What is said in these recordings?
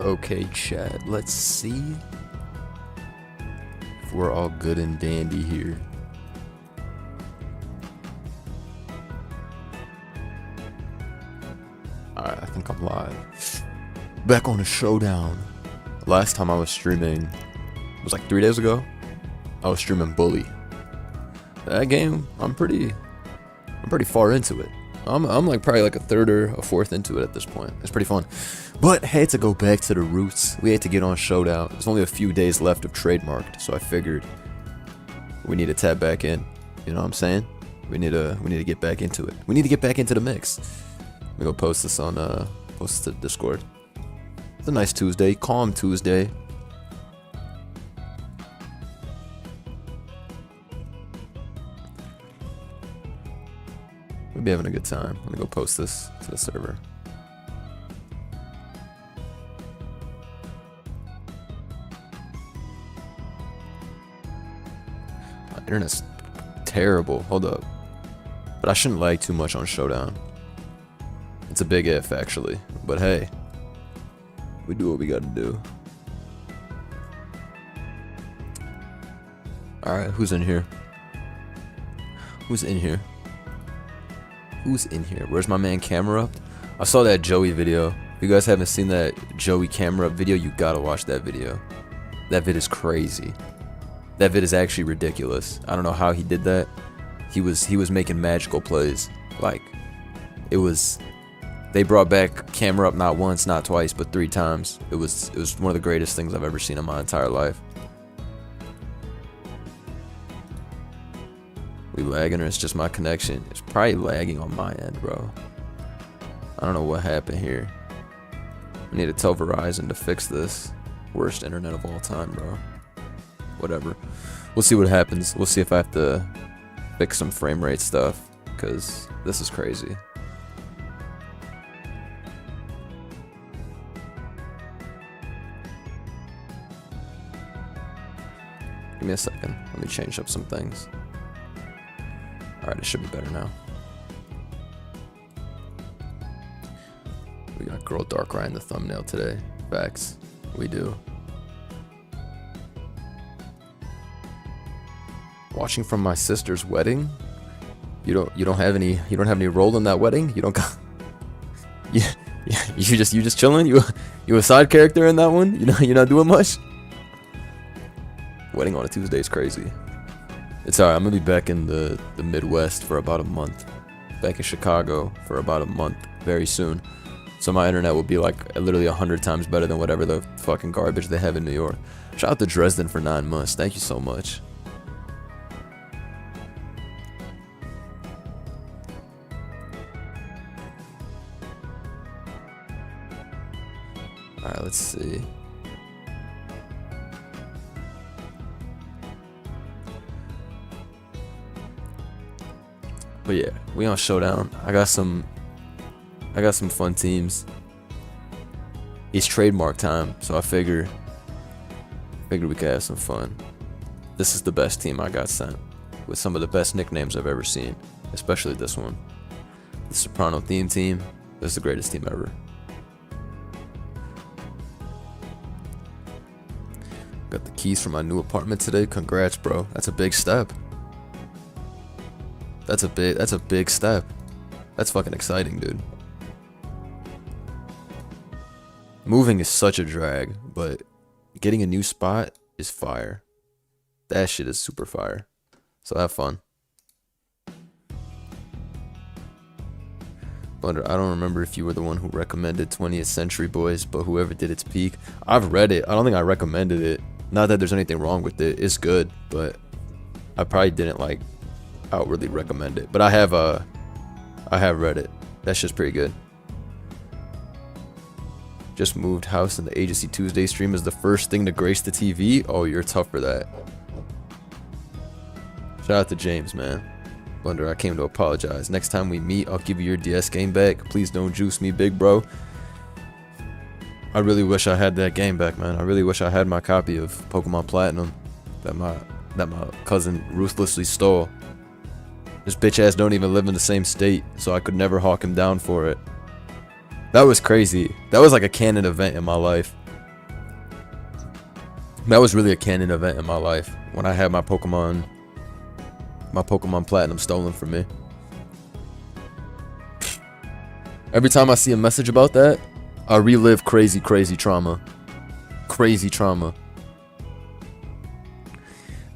Okay, chat, let's see if we're all good and dandy here. Alright, I think I'm live. Back on the Showdown. Last time I was streaming, it was like 3 days ago. I was streaming Bully. That game, I'm pretty far into it. I'm like probably like a third or a fourth into it at this point. It's pretty fun. But had to go back to the roots. We had to get on Showdown. There's only a few days left of Trademarked, so I figured we need to tap back in. You know what I'm saying? We need to get back into it. We need to get back into the mix. We go post this on post this to Discord. It's a nice Tuesday, calm Tuesday. We'll be having a good time. I'm gonna go post this to the server. My internet's terrible. Hold up. But I shouldn't lag too much on Showdown. It's a big if, actually. But hey, we do what we gotta do. Alright, who's in here? Who's in here? Who's in here? Where's my man Camera Up? I saw that Joey video. If you guys haven't seen that Joey Camera Up video, you gotta watch that video. That vid is crazy. That vid is actually ridiculous. I don't know how he did that. He was making magical plays. Like, it was. They brought back Camera Up not once, not twice, but 3 times. It was one of the greatest things I've ever seen in my entire life. We lagging or it's just my connection? It's probably lagging on my end, bro. I don't know what happened here. We need to tell Verizon to fix this. Worst internet of all time, bro. Whatever. We'll see what happens. We'll see if I have to fix some frame rate stuff, because this is crazy. Give me a second. Let me change up some things. Alright, it should be better now. We got Girl Darkrai in the thumbnail today. Facts. We do. Watching from my sister's wedding? You don't have any role in that wedding? You don't got Yeah, you just chilling? You a side character in that one? You're not doing much? Wedding on a Tuesday is crazy. It's alright, I'm gonna be back in the Midwest for about a month. Back in Chicago for about a month very soon. So my internet will be like literally 100 times better than whatever the fucking garbage they have in New York. Shout out to Dresden for 9 months. Thank you so much. Alright, let's see. But yeah, we on Showdown. I got some fun teams. It's trademark time, so I figured we could have some fun. This is the best team I got sent, with some of the best nicknames I've ever seen, especially this one. The Soprano theme team. This is the greatest team ever. Got the keys for my new apartment today. Congrats, bro. That's a big step. That's a big step. That's fucking exciting, dude. Moving is such a drag, but getting a new spot is fire. That shit is super fire. So have fun. But I don't remember if you were the one who recommended 20th Century Boys, but whoever did its peak. I've read it. I don't think I recommended it. Not that there's anything wrong with it. It's good, but I probably didn't like outwardly recommend it. But I have read it. That's just pretty good. Just moved house and the Agency Tuesday stream is the first thing to grace the TV. Oh, you're tough for that. Shout out to James, man. Blunder, I came to apologize. Next time we meet, I'll give you your DS game back. Please don't juice me, big bro. I really wish I had that game back, man. I really wish I had my copy of Pokemon Platinum that my cousin ruthlessly stole. This bitch ass don't even live in the same state, so I could never hawk him down for it. That was crazy. That was like a canon event in my life. That was really a canon event in my life when I had my Pokemon Platinum stolen from me. Every time I see a message about that, I relive crazy trauma. Crazy trauma.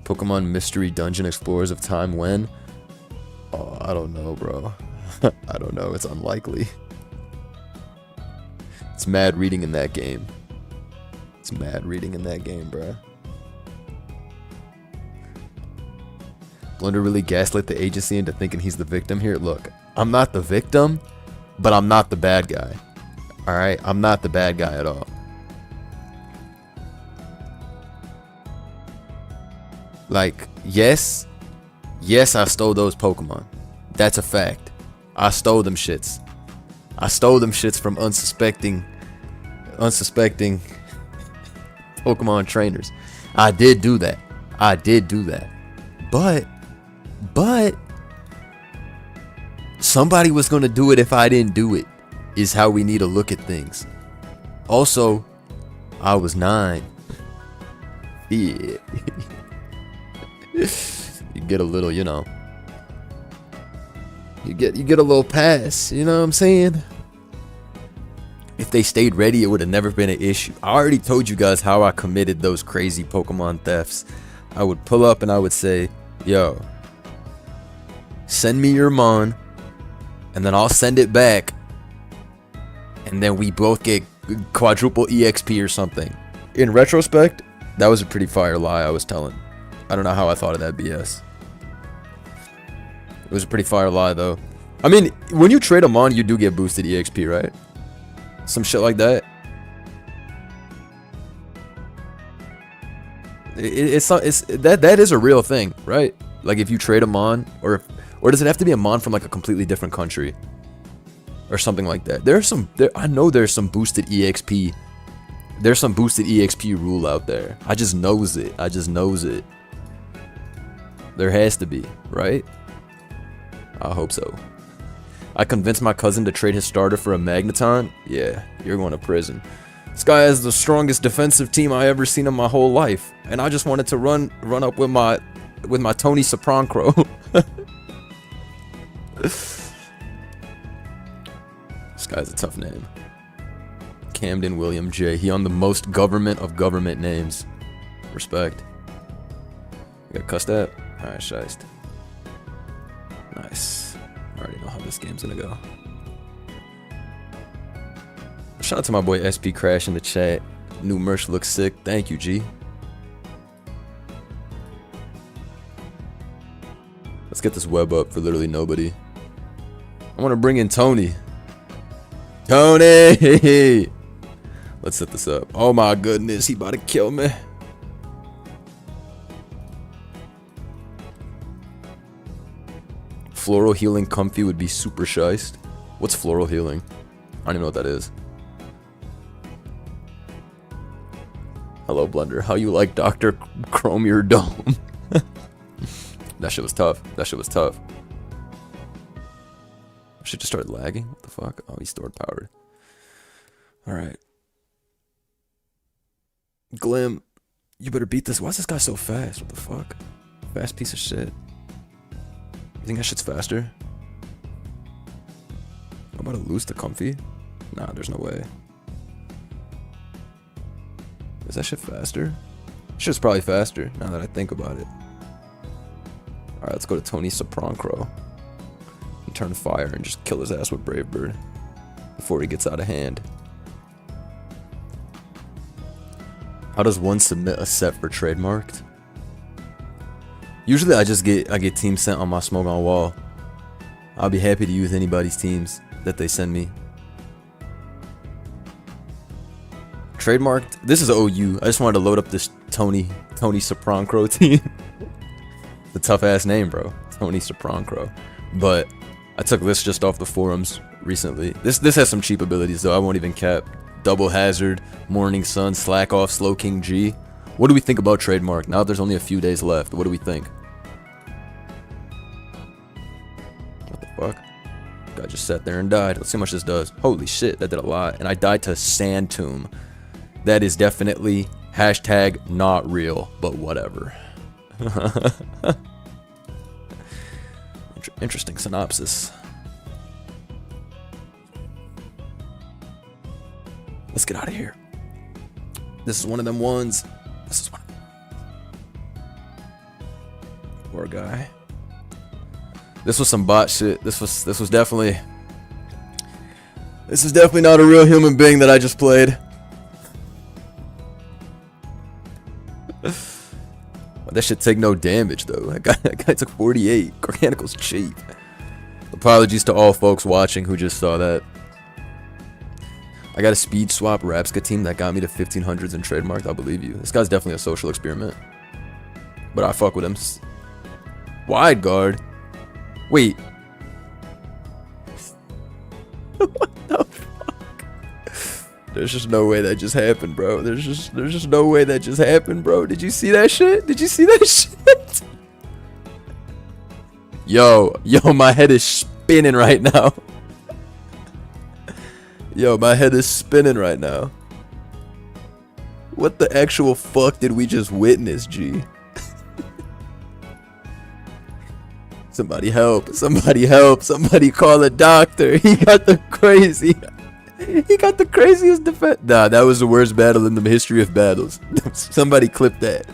Pokemon Mystery Dungeon Explorers of Time when? Oh, I don't know, bro. I don't know. It's unlikely. It's mad reading in that game. It's mad reading in that game, bro. Blunder really gaslit the agency into thinking he's the victim here. Look, I'm not the victim, but I'm not the bad guy. Alright? I'm not the bad guy at all. Like, yes, I stole those Pokemon. That's a fact. I stole them shits. I stole them shits from unsuspecting Pokemon trainers. I did do that. But somebody was gonna do it if I didn't do it, is how we need to look at things. Also, I was 9. Yeah. You get a little, you know. You get a little pass, you know what I'm saying? If they stayed ready, it would have never been an issue. I already told you guys how I committed those crazy Pokemon thefts. I would pull up and I would say, yo, send me your Mon, and then I'll send it back, and then we both get quadruple EXP or something. In retrospect, that was a pretty fire lie I was telling. I don't know how I thought of that BS. It was a pretty fire lie, though. I mean, when you trade a Mon, you do get boosted EXP, right? Some shit like that. That is a real thing, right? Like if you trade a Mon, or does it have to be a Mon from like a completely different country, or something like that? I know there's some boosted EXP. There's some boosted EXP rule out there. I just knows it. There has to be, right? I hope so. I convinced my cousin to trade his starter for a Magneton. Yeah, you're going to prison. This guy has the strongest defensive team I ever seen in my whole life, and I just wanted to run up with my Tony Soprancro. This guy's a tough name. Camden William J. He on the most government of government names. Respect. You got cuss that? Alright, shiest. Nice. I already know how this game's gonna go. Shout out to my boy SP Crash in the chat. New merch looks sick. Thank you, G. Let's get this web up for literally nobody. I want to bring in Tony. Tony! Let's set this up. Oh my goodness, he about to kill me. Floral Healing Comfy would be super shiced. What's Floral Healing? I don't even know what that is. Hello, Blunder. How you like Dr. Chromier Dome? That shit was tough. I should just start lagging. What the fuck? Oh, he stored power. Alright. Glim, you better beat this. Why is this guy so fast? What the fuck? Fast piece of shit. You think that shit's faster? I'm about to lose to Comfy? Nah, there's no way. Is that shit faster? Shit's probably faster, now that I think about it. Alright, let's go to Tony Soprancro. And turn fire and just kill his ass with Brave Bird. Before he gets out of hand. How does one submit a set for trademarked? Usually I get teams sent on my Smoke on Wall. I'll be happy to use anybody's teams that they send me. Trademarked. This is OU. I just wanted to load up this Tony Soprancro team. The tough ass name, bro. Tony Soprancro. But I took this just off the forums recently. This has some cheap abilities though. I won't even cap. Double Hazard, Morning Sun, Slack Off, Slow King G. What do we think about trademark? Now there's only a few days left. What do we think? What the fuck? Guy just sat there and died. Let's see how much this does. Holy shit, that did a lot. And I died to Sand Tomb. That is definitely Hashtag not real, but whatever. Interesting synopsis. Let's get out of here. This is one of them ones. This is one. Poor guy. This was some bot shit. This was definitely. This is definitely not a real human being that I just played. That shit take no damage though. That guy took 48. Garganical's cheap. Apologies to all folks watching who just saw that. I got a speed swap Rapska team that got me to 1500s in trademarked. I'll believe you. This guy's definitely a social experiment. But I fuck with him. Wide guard. Wait. What the fuck? There's just no way that just happened, bro. There's just no way that just happened, bro. Did you see that shit? Did you see that shit? Yo, my head is spinning right now. Yo, my head is spinning right now. What the actual fuck did we just witness, G? Somebody help. Somebody help. Somebody call a doctor. He got the craziest defense. Nah, that was the worst battle in the history of battles. Somebody clip that.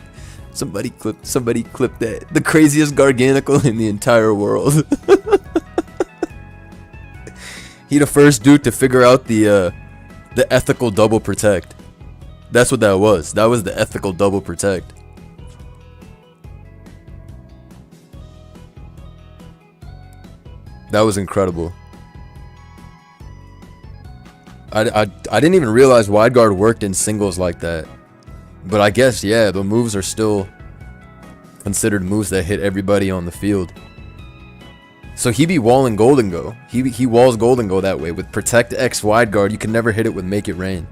Somebody clip that. The craziest Garganical in the entire world. He the first dude to figure out the ethical double protect. That's what that was. That was the ethical double protect. That was incredible. I didn't even realize wide guard worked in singles like that. But I guess, yeah, the moves are still considered moves that hit everybody on the field. So he be walling Golden Go. He walls Golden Go that way. With Protect X wide guard, you can never hit it with Make It Rain.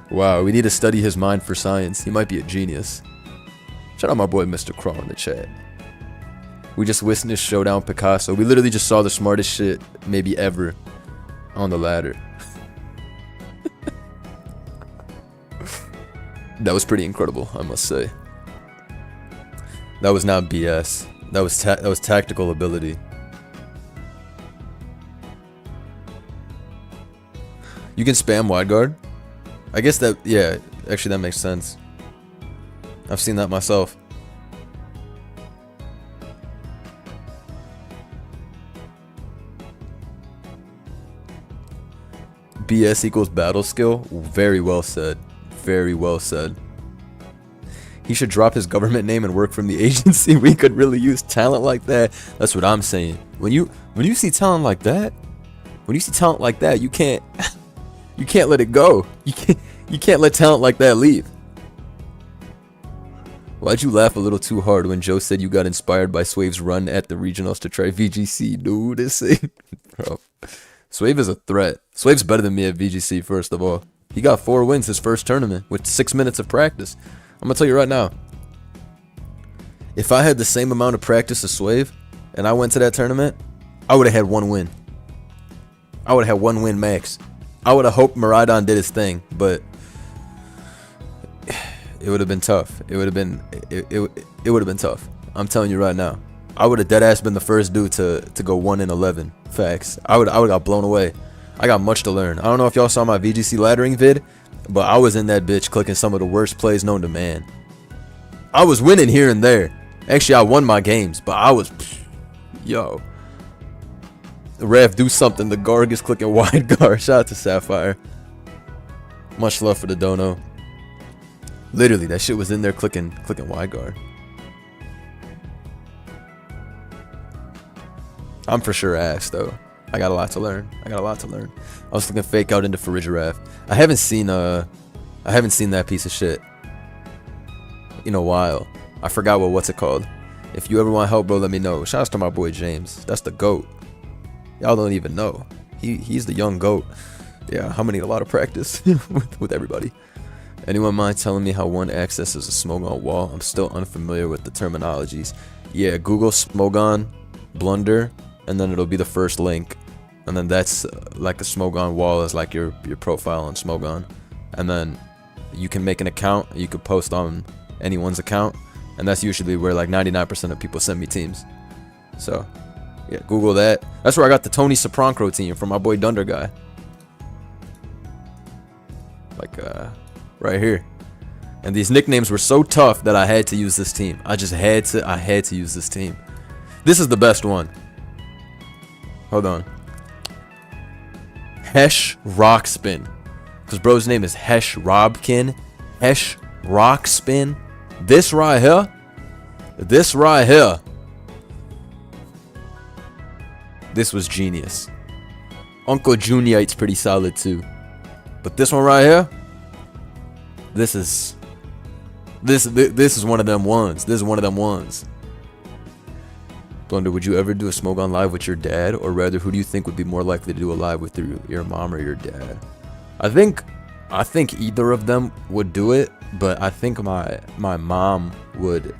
Wow, we need to study his mind for science. He might be a genius. Shout out my boy Mr. Crawl in the chat. We just witnessed Showdown Picasso. We literally just saw the smartest shit maybe ever on the ladder. That was pretty incredible, I must say. That was not BS. That was tactical ability. You can spam wide guard. I guess that, yeah, actually that makes sense. I've seen that myself. BS equals battle skill. Very well said. Very well said. He should drop his government name and work from the agency. We could really use talent like that. That's what I'm saying. When you see talent like that, you can't let it go. You can't let talent like that leave. Why'd you laugh a little too hard when Joe said you got inspired by Swave's run at the regionals to try VGC? Dude, this thing, bro. Swave is a threat. Swave's better than me at VGC, first of all. He got 4 wins his first tournament with 6 minutes of practice. I'm gonna tell you right now. If I had the same amount of practice as Swave and I went to that tournament, I would have had 1 win. I would have had 1 win max. I would have hoped Maridon did his thing, but it would have been tough. It would have been tough. I'm telling you right now. I would have deadass been the first dude to go 1-11. Facts. I would have got blown away. I got much to learn. I don't know if y'all saw my VGC laddering vid, but I was in that bitch clicking some of the worst plays known to man. I was winning here and there. Actually, I won my games, but I was, yo. Rev, do something. The Garg is clicking wide guard. Shout out to Sapphire. Much love for the dono. Literally, that shit was in there clicking wide guard. I'm for sure ass though. I got a lot to learn. I was looking fake out into Farigiraf. I haven't seen that piece of shit in a while. I forgot what's it called. If you ever want help, bro, let me know. Shout out to my boy James. That's the GOAT. Y'all don't even know. He's the young GOAT. Yeah, I'm gonna need a lot of practice with everybody. Anyone mind telling me how one accesses a Smogon wall? I'm still unfamiliar with the terminologies. Yeah, Google Smogon blunder, and then it'll be the first link, and then that's like a Smogon wall is like your profile on Smogon, and then you can make an account. You could post on anyone's account, and that's usually where like 99% of people send me teams. So yeah, Google that. That's where I got the Tony Soprancro team from my boy Dunder guy. Like right here. And these nicknames were so tough that I had to use this team. I had to use this team. This is the best one. Hold on. Hesh Rockspin. Because bro's name is Hesh Robkin. Hesh Rockspin. This right here. This right here. This was genius. Uncle Junior's pretty solid too. But this one right here. This is one of them ones. This is one of them ones. Blunder, would you ever do a smoke on live with your dad, or rather, who do you think would be more likely to do a live with your mom or your dad? I think either of them would do it, but I think my mom would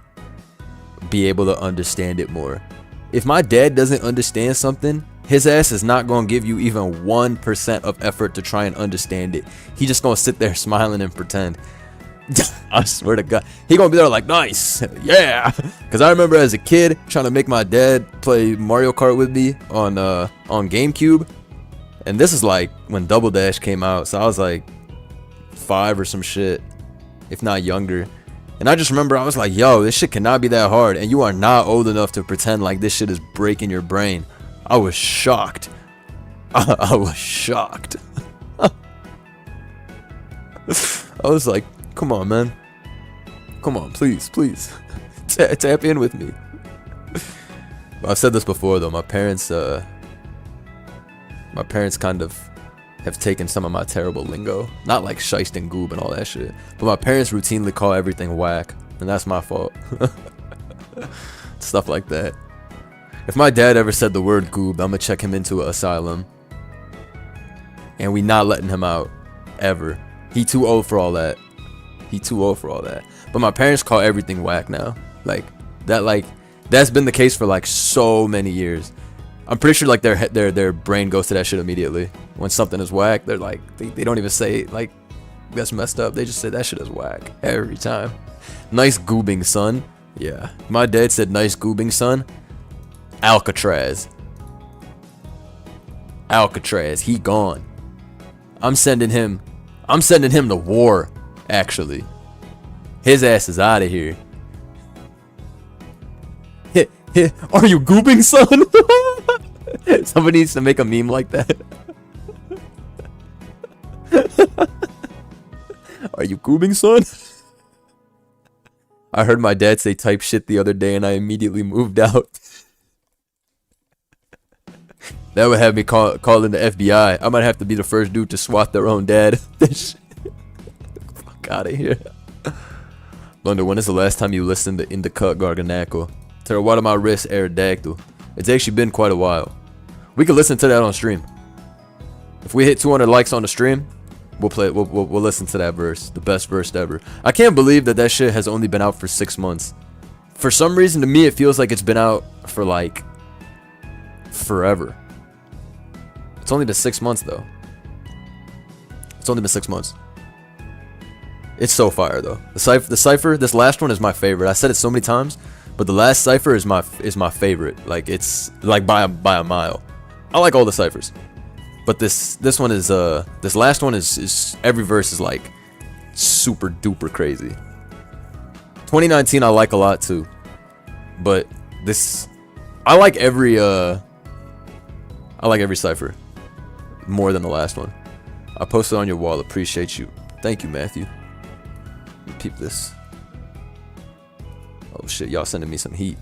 be able to understand it more. If my dad doesn't understand something, his ass is not gonna give you even 1% of effort to try and understand it. He just gonna sit there smiling and pretend. I swear to God, he gonna be there like, nice, yeah. Cause I remember as a kid trying to make my dad play Mario Kart with me on GameCube, and this is like when Double Dash came out, so I was like 5 or some shit, if not younger. And I just remember I was like, yo, this shit cannot be that hard, and you are not old enough to pretend like this shit is breaking your brain. I was shocked. I was shocked. I was like, come on, man. Come on, please. Tap in with me. I've said this before, though. My parents kind of have taken some of my terrible lingo. Not like shiest and goob and all that shit. But my parents routinely call everything whack. And that's my fault. Stuff like that. If my dad ever said the word goob, I'm gonna check him into an asylum. And we not letting him out. Ever. He too old for all that. But my parents call everything whack now. That's been the case for like so many years. I'm pretty sure like their brain goes to that shit immediately. When something is whack, they're like, they don't even say like that's messed up. They just say that shit is whack every time. Nice goobing, son. Yeah. My dad said nice goobing, son. Alcatraz. He gone. I'm sending him to war, actually. His ass is out of here. Are you goobing, son? Somebody needs to make a meme like that. Are you goobing, son? I heard my dad say type shit the other day and I immediately moved out. That would have me calling the FBI. I might have to be the first dude to swat their own dad. Fuck out of here. Blunder, when is the last time you listened to Indica Garganaco? Terawada wrist Aerodactyl. It's actually been quite a while. We could listen to that on stream. If we hit 200 likes on the stream, we'll play it. We'll listen to that verse. The best verse ever. I can't believe that shit has only been out for 6 months. For some reason, to me, it feels like it's been out for like forever. It's only been 6 months though. It's so fire though. The cipher, this last one is my favorite. I said it so many times, but the last cipher is my favorite. Like it's like by a mile. I like all the ciphers, but this one is this last one is every verse is like super duper crazy. 2019 I like a lot too, but this I like every cipher more than the last one. I posted on your wall. Appreciate you. Thank you, Matthew. Peep this. Oh shit, y'all sending me some heat.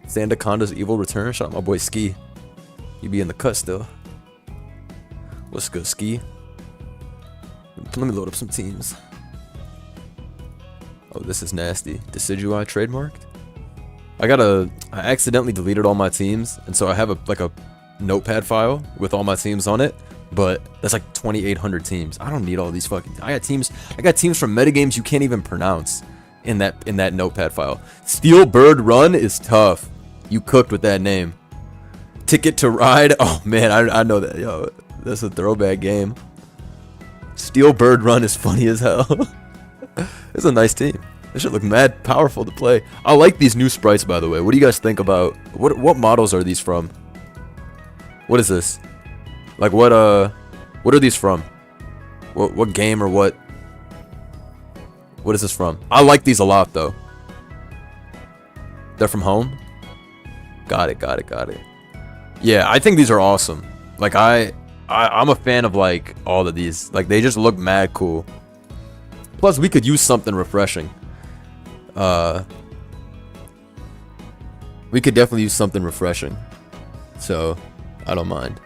Sandaconda's evil return. Shout out my boy Ski. You be in the cut still. What's good, Ski? Let me load up some teams. Oh, this is nasty. Decidui trademarked. I accidentally deleted all my teams, and so I have a notepad file with all my teams on it. But that's like 2,800 teams. I don't need all these fucking. I got teams from metagames you can't even pronounce in that notepad file. Steel Bird Run is tough. You cooked with that name. Ticket to Ride. Oh man, I know that. Yo, that's a throwback game. Steel Bird Run is funny as hell. It's a nice team. This should look mad powerful to play. I like these new sprites, by the way. What do you guys think about what models are these from? What is this? Like what are these from? What game or what is this from? I like these a lot though. They're from home? Got it. Yeah, I think these are awesome. Like I'm a fan of like all of these. Like they just look mad cool. Plus we could use something refreshing. We could definitely use something refreshing. So I don't mind.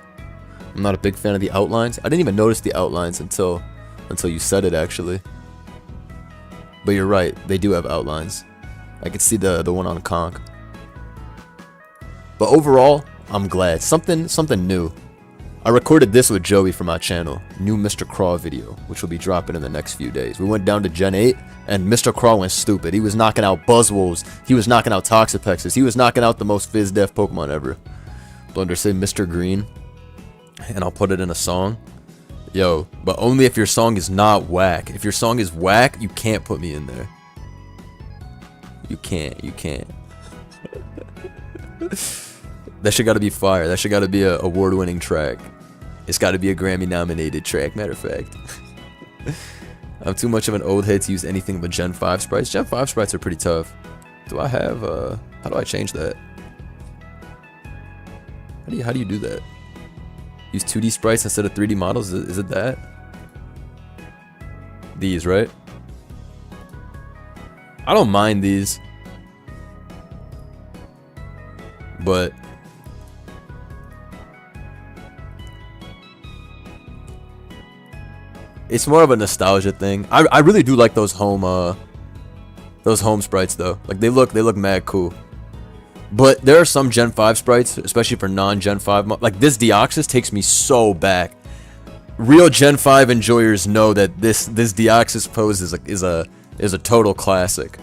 I'm not a big fan of the outlines. I didn't even notice the outlines until you said it actually. But you're right, they do have outlines. I could see the one on Conk. But overall, I'm glad. Something new. I recorded this with Joey for my channel. New Mr. Craw video, which will be dropping in the next few days. We went down to Gen 8, and Mr. Craw went stupid. He was knocking out Buzzwoles. He was knocking out Toxapexes. He was knocking out the most Fizz-Def Pokemon ever. Blunder, say Mr. Green, and I'll put it in a song. Yo, but only if your song is not whack. If your song is whack, you can't put me in there. You can't. That shit gotta be fire. That shit gotta be a award-winning track. It's gotta be a Grammy-nominated track, matter of fact. I'm too much of an old head to use anything but Gen 5 sprites. Gen 5 sprites are pretty tough. Do I have, how do I change that? How do you do that? Use 2D sprites instead of 3D models? Is it that? These, right? I don't mind these. But it's more of a nostalgia thing. I really do like those home sprites though. Like they look mad cool. But there are some Gen 5 sprites, especially for non-Gen 5 like this Deoxys takes me so back. Real Gen 5 enjoyers know that this Deoxys pose is a total classic.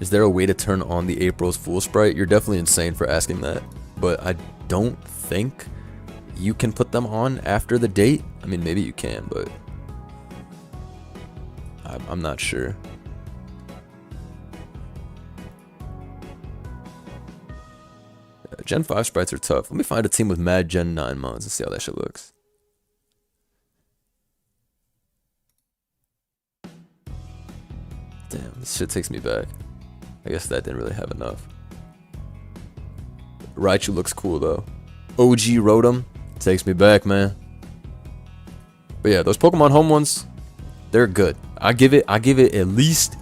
Is there a way to turn on the April's Fool sprite? You're definitely insane for asking that, but I don't think you can put them on after the date. I mean, maybe you can, but I'm not sure. Gen 5 sprites are tough. Let me find a team with mad Gen 9 mods and see how that shit looks. Damn, this shit takes me back. I guess that didn't really have enough. Raichu looks cool though. OG Rotom takes me back, man. But yeah, those Pokemon Home ones, they're good. I give it at least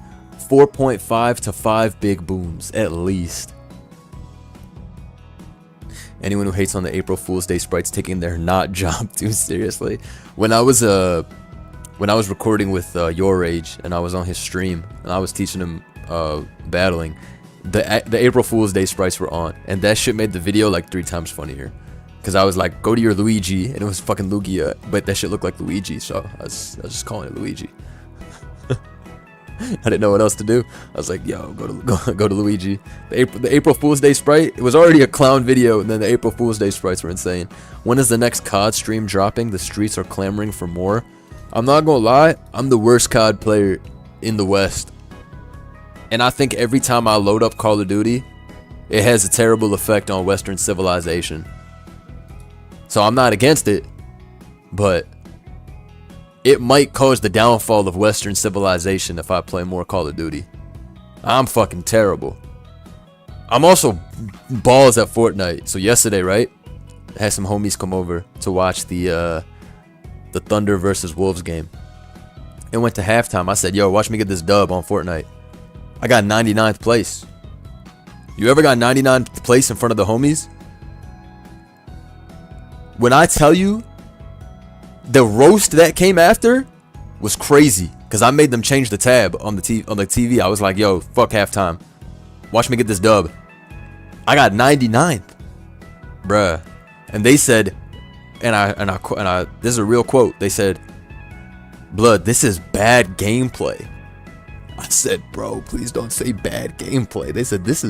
4.5 to 5 big booms, at least. Anyone who hates on the April Fool's Day sprites taking their not job too seriously. When I was recording with Your Age and I was on his stream and I was teaching him battling, the April Fool's Day sprites were on, and that shit made the video like 3 times funnier. Cause I was like, go to your Luigi, and it was fucking Lugia, but that shit looked like Luigi, so I was just calling it Luigi. I didn't know what else to do. I was like, yo, go to Luigi. The April Fool's Day sprite, it was already a clown video, and then the April Fool's Day sprites were insane. When is the next COD stream dropping? The streets are clamoring for more. I'm not gonna lie, I'm the worst COD player in the West. And I think every time I load up Call of Duty, it has a terrible effect on Western civilization. So I'm not against it, but it might cause the downfall of Western civilization if I play more Call of Duty. I'm fucking terrible. I'm also balls at Fortnite. So yesterday, right, I had some homies come over to watch the Thunder versus Wolves game. It went to halftime. I said, yo, watch me get this dub on Fortnite. I got 99th place. You ever got 99th place in front of the homies? When I tell you, the roast that came after was crazy, because I made them change the tab on the TV. I was like, yo, fuck halftime. Watch me get this dub. I got 99th. Bruh. And they said, and I this is a real quote. They said, Blood, this is bad gameplay. I said, bro, please don't say bad gameplay. They said this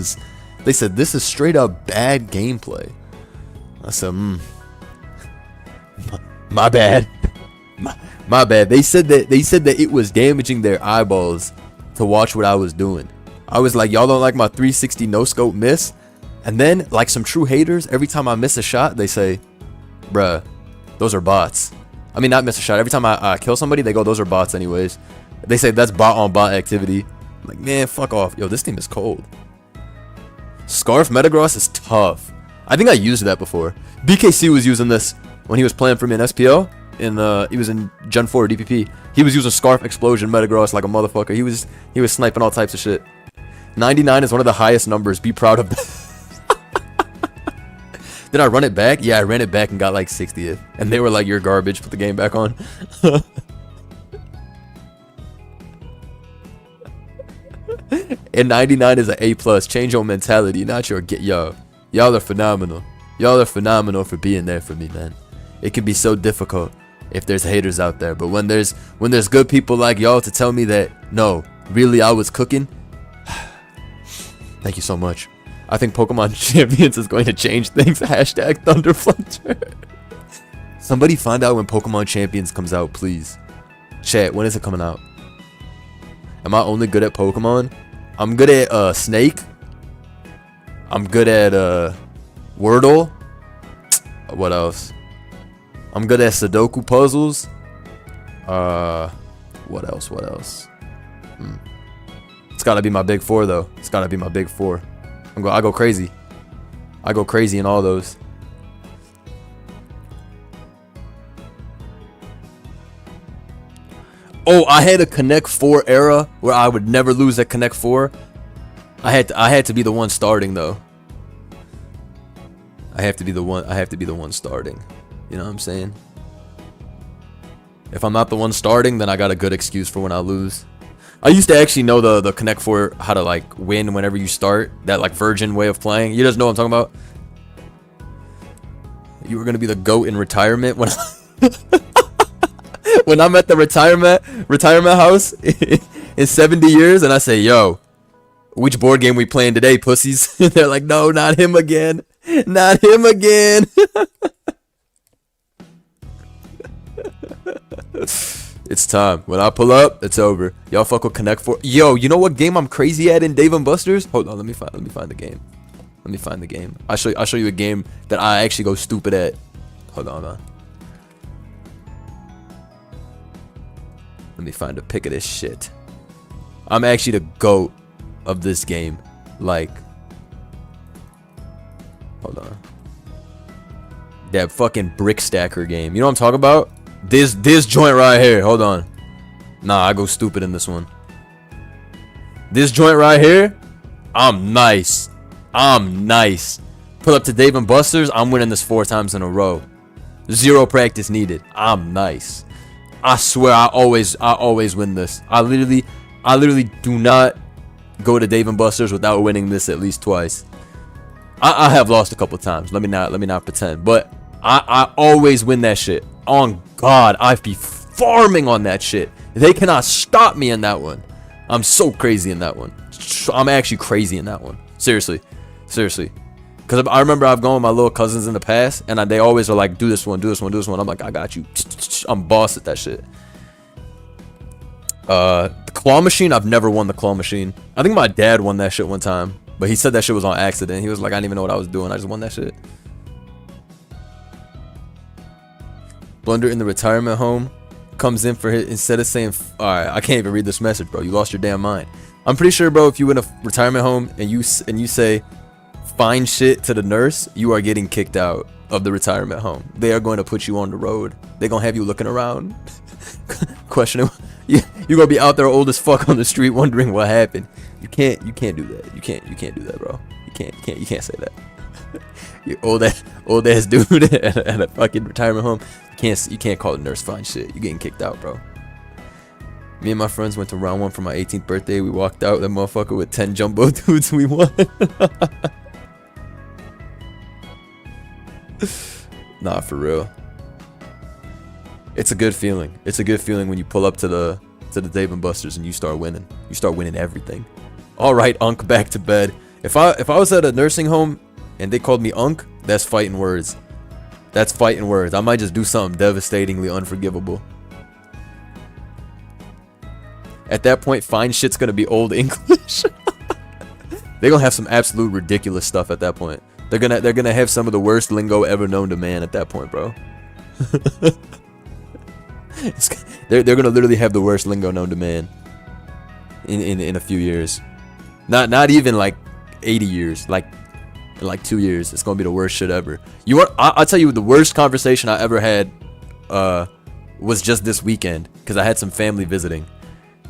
is straight up bad gameplay. I said, my bad. My bad. They said that it was damaging their eyeballs to watch what I was doing. I was like, y'all don't like my 360 no scope miss? And then, like some true haters, every time I miss a shot, they say, bruh, those are bots. I mean, not miss a shot. Every time I kill somebody, they go, those are bots anyways. They say that's bot on bot activity. I'm like, man, fuck off. Yo, this team is cold. Scarf Metagross is tough. I think I used that before. BKC was using this when he was playing for me in SPL. He was in Gen 4 DPP. He was using Scarf Explosion Metagross like a motherfucker. He was sniping all types of shit. 99 is one of the highest numbers. Be proud of that. Did I run it back? Yeah, I ran it back and got like 60th. And they were like, you're garbage. Put the game back on. And 99 is an A+. Change your mentality, not your get. Yo, y'all are phenomenal. Y'all are phenomenal for being there for me, man. It can be so difficult if there's haters out there, but when there's good people like y'all to tell me that no, really I was cooking. Thank you so much. I think Pokemon Champions is going to change things. Hashtag Thunderflutter. Somebody find out when Pokemon Champions comes out, please. Chat, when is it coming out? Am I only good at Pokemon? I'm good at Snake. I'm good at Wordle. What else? I'm good at Sudoku puzzles. What else? It's gotta be my big four though. It's gotta be my big four. I go crazy. I go crazy in all those. Oh, I had a Connect 4 era where I would never lose at Connect 4. I had to be the one starting though. I have to be the one starting. You know what I'm saying? If I'm not the one starting, then I got a good excuse for when I lose. I used to actually know the Connect 4 how to like win whenever you start. That like virgin way of playing. You guys know what I'm talking about? You were gonna be the GOAT in retirement when when I'm at the retirement house in 70 years and I say, yo, which board game we playing today, pussies? They're like, no, not him again. Not him again. It's time. When I pull up, it's over. Y'all fuck with Connect 4. Yo, you know what game I'm crazy at in Dave & Buster's? Hold on, let me find the game. Let me find the game. I'll show you a game that I actually go stupid at. Hold on. Let me find a pic of this shit. I'm actually the GOAT of this game. Like, hold on. That fucking brick stacker game. You know what I'm talking about? This joint right here. Hold on. Nah, I go stupid in this one. This joint right here. I'm nice. Pull up to Dave & Buster's. I'm winning this 4 times in a row. 0 practice needed. I'm nice. I swear I always win this. I literally do not go to Dave & Buster's without winning this at least twice. I have lost a couple times. Let me not pretend. But I always win that shit. On God, I be farming on that shit. They cannot stop me in that one. I'm so crazy in that one. I'm actually crazy in that one. Seriously. Because I remember I've gone with my little cousins in the past, and they always are like, do this one. I'm like, I got you. I'm boss at that shit. The claw machine, I've never won the claw machine. I think my dad won that shit one time, but he said that shit was on accident. He was like, I didn't even know what I was doing. I just won that shit. Blunder in the retirement home comes in for his, instead of saying, alright, I can't even read this message, bro. You lost your damn mind. I'm pretty sure, bro, if you in a retirement home and you say find shit to the nurse, you are getting kicked out of the retirement home. They are going to put you on the road. They're going to have you looking around, questioning. You're going to be out there old as fuck on the street wondering what happened. You can't do that. You can't do that, bro. You can't say that. You old ass dude at a fucking retirement home. You can't call the nurse fine shit. You're getting kicked out, bro. Me and my friends went to round 1 for my 18th birthday. We walked out that motherfucker with 10 jumbo dudes. We won. Nah, for real. It's a good feeling. It's a good feeling when you pull up to the Dave & Buster's and you start winning. You start winning everything. All right, Unk, back to bed. If I was at a nursing home and they called me Unk, that's fighting words. That's fighting words. I might just do something devastatingly unforgivable. At that point, fine shit's gonna be old English. They're gonna have some absolute ridiculous stuff at that point. They're gonna have some of the worst lingo ever known to man at that point, bro. They're gonna literally have the worst lingo known to man in a few years. Not even like 80 years, like in like 2 years. It's gonna be the worst shit ever. You want? I'll tell you, the worst conversation I ever had was just this weekend, because I had some family visiting,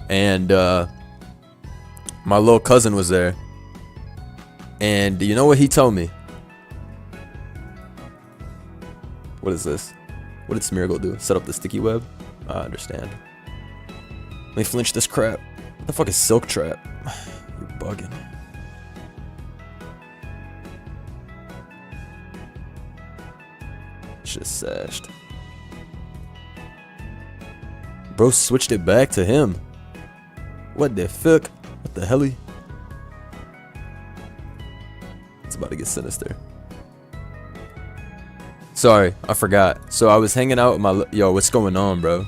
and my little cousin was there, and you know what he told me? What is this? What did Smeargle do? Set up the sticky web? I understand. Let me flinch this crap. What the fuck is Silk Trap? You're bugging. Just sashed. Bro switched it back to him. What the fuck? What the hell? It's about to get sinister. Sorry, I forgot. So I was hanging out with my... Yo, what's going on, bro?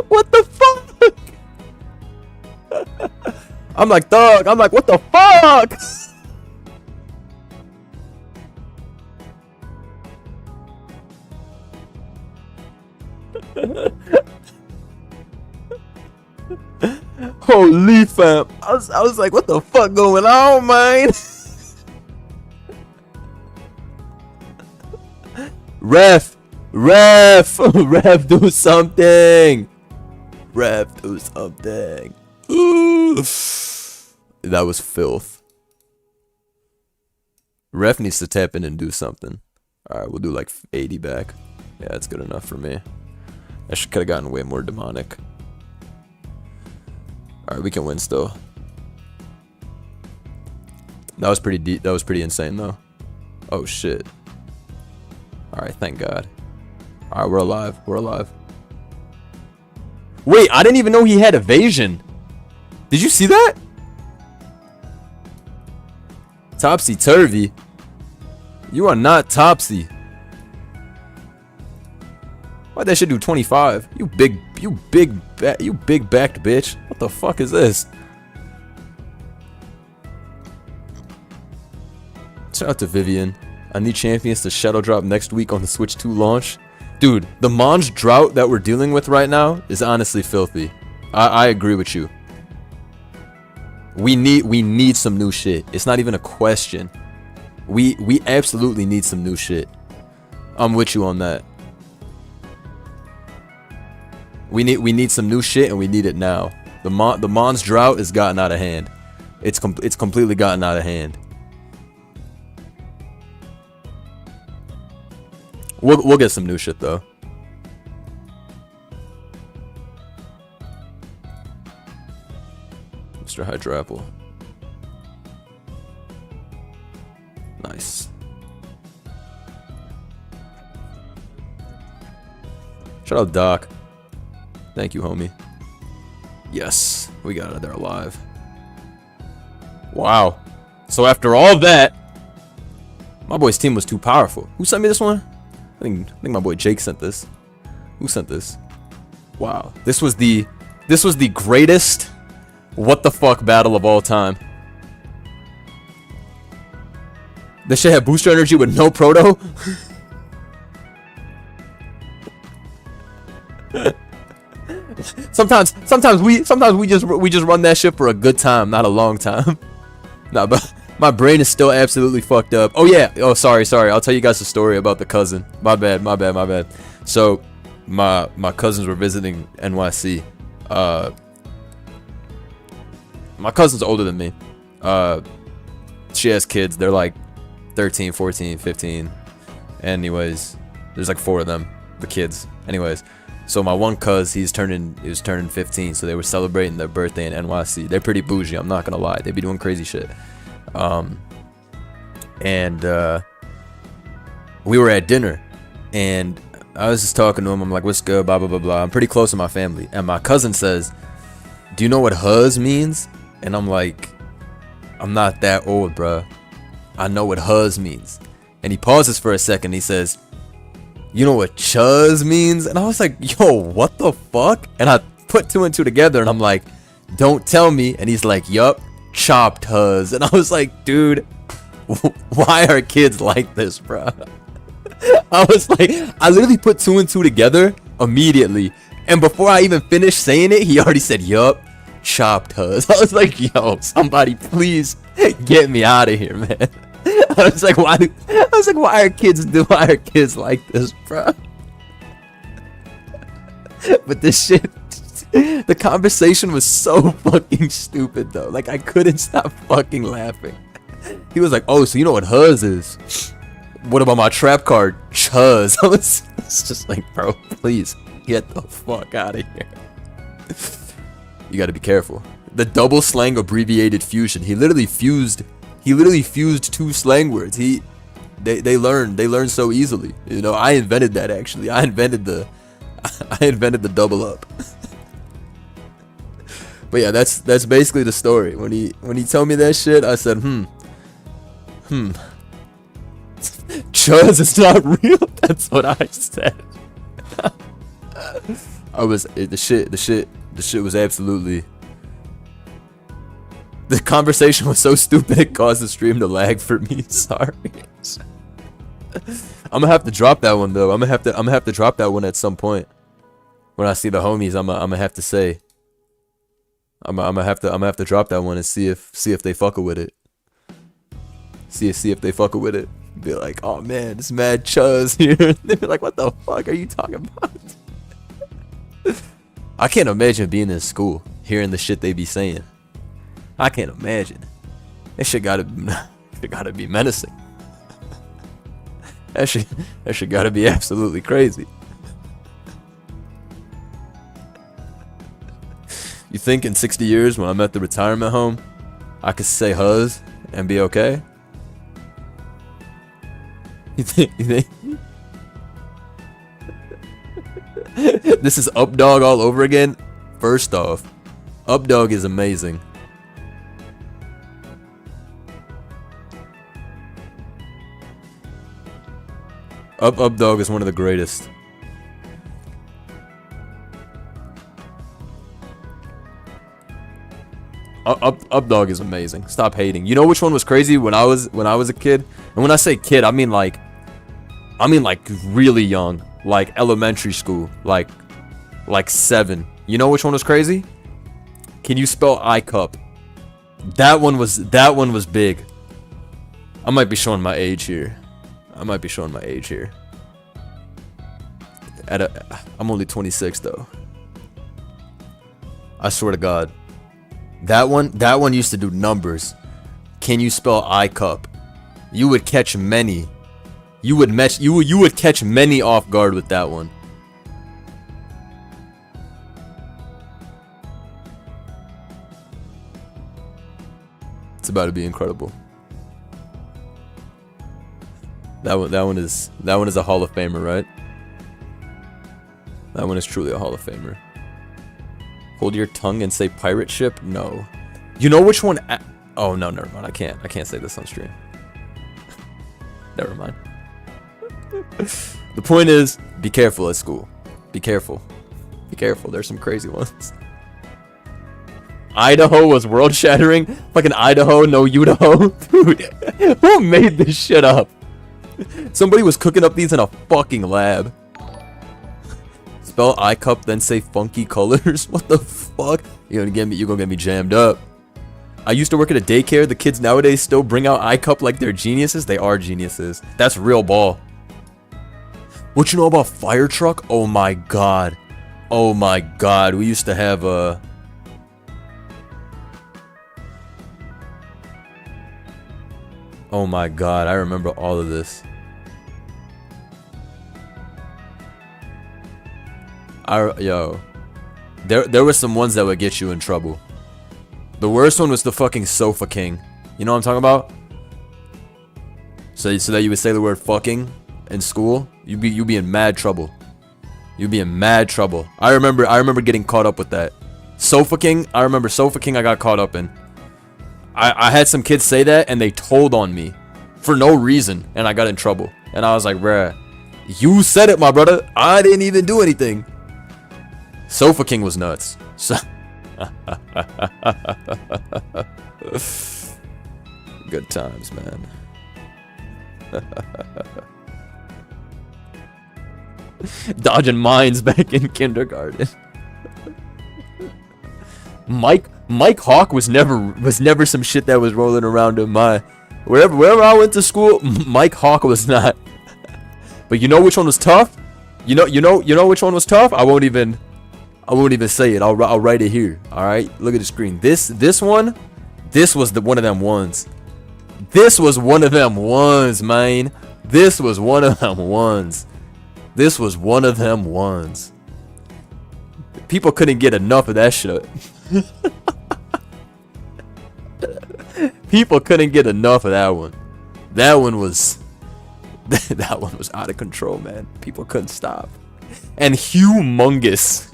What the fuck? I'm like, dog. I'm like, what the fuck? Holy fam. I was like, what the fuck going on, man? Ref, do something. Ref, do something. Ooh. That was filth. Ref needs to tap in and do something. Alright, we'll do like 80 back. Yeah, that's good enough for me. I could have gotten way more demonic. Alright, we can win still. That was pretty deep. That was pretty insane though. Oh shit. Alright, thank God. Alright, we're alive. We're alive. Wait, I didn't even know he had evasion. Did you see that? Topsy-turvy. You are not topsy. Why'd that shit do 25? You big backed bitch. What the fuck is this? Shout out to Vivian. I need champions to shadow drop next week on the Switch 2 launch. Dude, the Monge drought that we're dealing with right now is honestly filthy. I agree with you. We need some new shit. It's not even a question. We absolutely need some new shit. I'm with you on that. We need some new shit, and we need it now. The Mon's drought has gotten out of hand. It's completely gotten out of hand. We'll get some new shit though. Mr. Hydrapple. Nice. Shout out Doc. Thank you, homie. Yes, we got out of there alive. Wow. So after all that, my boy's team was too powerful. Who sent me this one? I think my boy Jake sent this. Who sent this? Wow. This was the greatest what the fuck battle of all time. This shit had booster energy with no proto. Sometimes we just run that shit for a good time, not a long time. Nah, but my brain is still absolutely fucked up. Oh yeah. Oh sorry. I'll tell you guys a story about the cousin. My bad. So my cousins were visiting NYC. My cousin's older than me. She has kids. They're like 13, 14, 15. Anyways, there's like 4 of them, the kids. Anyways, so my one cuz, he was turning 15, so they were celebrating their birthday in NYC. They're pretty bougie, I'm not gonna lie. They be doing crazy shit. We were at dinner, and I was just talking to him. I'm like, what's good, blah blah blah blah. I'm pretty close to my family, and my cousin says, do you know what huz means? And I'm like, I'm not that old, bruh. I know what huz means. And he pauses for a second. He says, you know what chuz means? And I was like, yo, what the fuck? And I put two and two together and I'm like, don't tell me. And he's like, yup, chopped huz. And I was like, dude, why are kids like this, bruh? I was like, I literally put two and two together immediately. And before I even finished saying it, he already said, yup, chopped huz. I was like, yo, somebody please get me out of here, man. I was like, why are kids like this, bro? But this shit, the conversation was so fucking stupid though. Like I couldn't stop fucking laughing. He was like, oh, so you know what huz is? What about my trap card? Chuz. I was just like, bro, please get the fuck out of here. You gotta be careful. The double slang abbreviated fusion. He literally fused two slang words. They learn so easily. You know, I invented that actually. I invented the double up. But yeah, that's basically the story. When he told me that shit, I said, Chuz is not real. That's what I said. The shit was absolutely. The conversation was so stupid it caused the stream to lag for me. Sorry. I'm gonna have to drop that one though. I'm gonna have to drop that one at some point. When I see the homies, I'm gonna have to say. I'm gonna have to drop that one and see if they fuckin' with it. See if they fuckin' with it. Be like, oh man, this mad chuz here. They be like, what the fuck are you talking about? I can't imagine being in school hearing the shit they be saying. I can't imagine. That shit gotta be menacing. That shit gotta be absolutely crazy. You think in 60 years when I'm at the retirement home, I could say huz and be okay? You think? This is Updog all over again? First off, Updog is amazing. Updog is one of the greatest. Updog is amazing. Stop hating. You know which one was crazy when I was a kid? And when I say kid, I mean like really young, like elementary school, like 7. You know which one was crazy? Can you spell I cup? That one was big. I might be showing my age here. I'm only 26 though. I swear to God. That one used to do numbers. Can you spell I cup? You would catch many. You would catch many off guard with that one. It's about to be incredible. That one is a Hall of Famer, right? That one is truly a Hall of Famer. Hold your tongue and say pirate ship? No. You know which one? Oh no, never mind. I can't say this on stream. Never mind. The point is, be careful at school. Be careful. Be careful. There's some crazy ones. Idaho was world shattering. Fucking Idaho, no Idaho. Dude, who made this shit up? Somebody was cooking up these in a fucking lab. Spell I cup, then say funky colors. What the fuck? You're gonna get me jammed up. I used to work at a daycare. The kids nowadays still bring out I cup like they're geniuses. They are geniuses. That's real ball. What you know about fire truck? Oh my god. Oh my god. We used to have a. Oh my god. I remember all of this. Yo, there were some ones that would get you in trouble. The worst one was the fucking sofa king. You know what I'm talking about? So that you would say the word fucking in school, you'd be in mad trouble. You'd be in mad trouble. I remember getting caught up with that. Sofa king, I remember Sofa king I got caught up in. I had some kids say that, and they told on me for no reason, and I got in trouble. And I was like, bruh, you said it, my brother. I didn't even do anything. Sofa King was nuts. So good times, man. Dodging mines back in kindergarten. Mike Hawk was never some shit that was rolling around in my wherever I went to school. Mike Hawk was not. But you know which one was tough? You know which one was tough? I won't even say it. I'll write it here. All right, look at the screen. This one, this was one of them ones. This was one of them ones, man. This was one of them ones. This was one of them ones. People couldn't get enough of that shit. People couldn't get enough of that one. That one was out of control, man. People couldn't stop. And Humongous,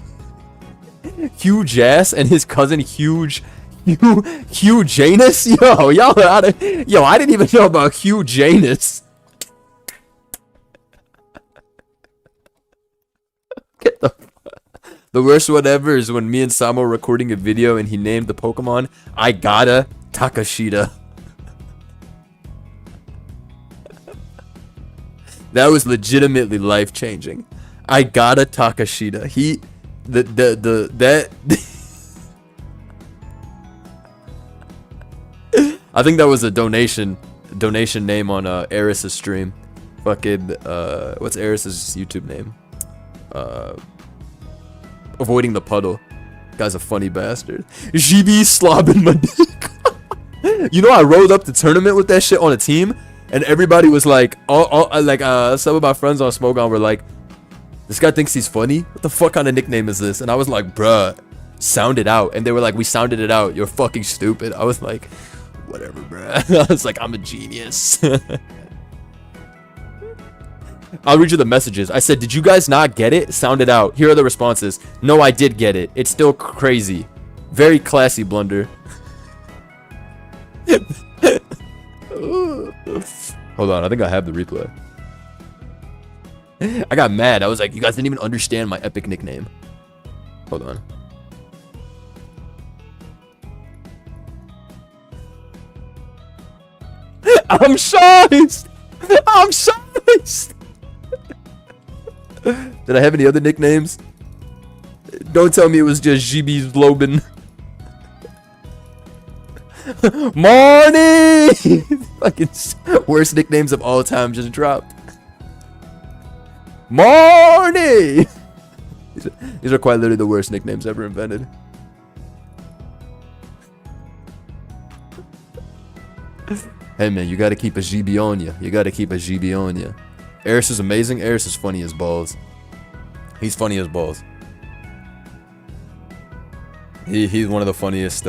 Huge Ass, and his cousin Huge Janus. Yo, I didn't even know about Hugh Janus. Get the worst one ever is when me and Samo were recording a video and he named the Pokemon I Gotta Takashita. That was legitimately life changing. I Gotta Takashita. I think that was a donation name on Eris's stream. Fucking what's Eris's YouTube name? Avoiding the puddle. Guy's a funny bastard. GB slobbing my dick. You know, I rolled up the tournament with that shit on a team, and everybody was like, some of my friends on Smoke On were like, this guy thinks he's funny? What the fuck kind of nickname is this? And I was like, bruh, sound it out. And they were like, we sounded it out. You're fucking stupid. I was like, whatever, bruh. I was like, I'm a genius. I'll read you the messages. I said, did you guys not get it? Sound it out. Here are the responses. No, I did get it. It's still crazy. Very classy, Blunder. Hold on, I think I have the replay. I got mad. I was like, you guys didn't even understand my epic nickname. Hold on. I'm shocked. I'm shocked. Did I have any other nicknames? Don't tell me it was just GB's Loban. Morning! Fucking worst nicknames of all time just dropped. Morning! These are quite literally the worst nicknames ever invented. Hey man, you gotta keep a GB on you. You gotta keep a GB on you. Eris is amazing. Eris is funny as balls. He's funny as balls. He's one of the funniest.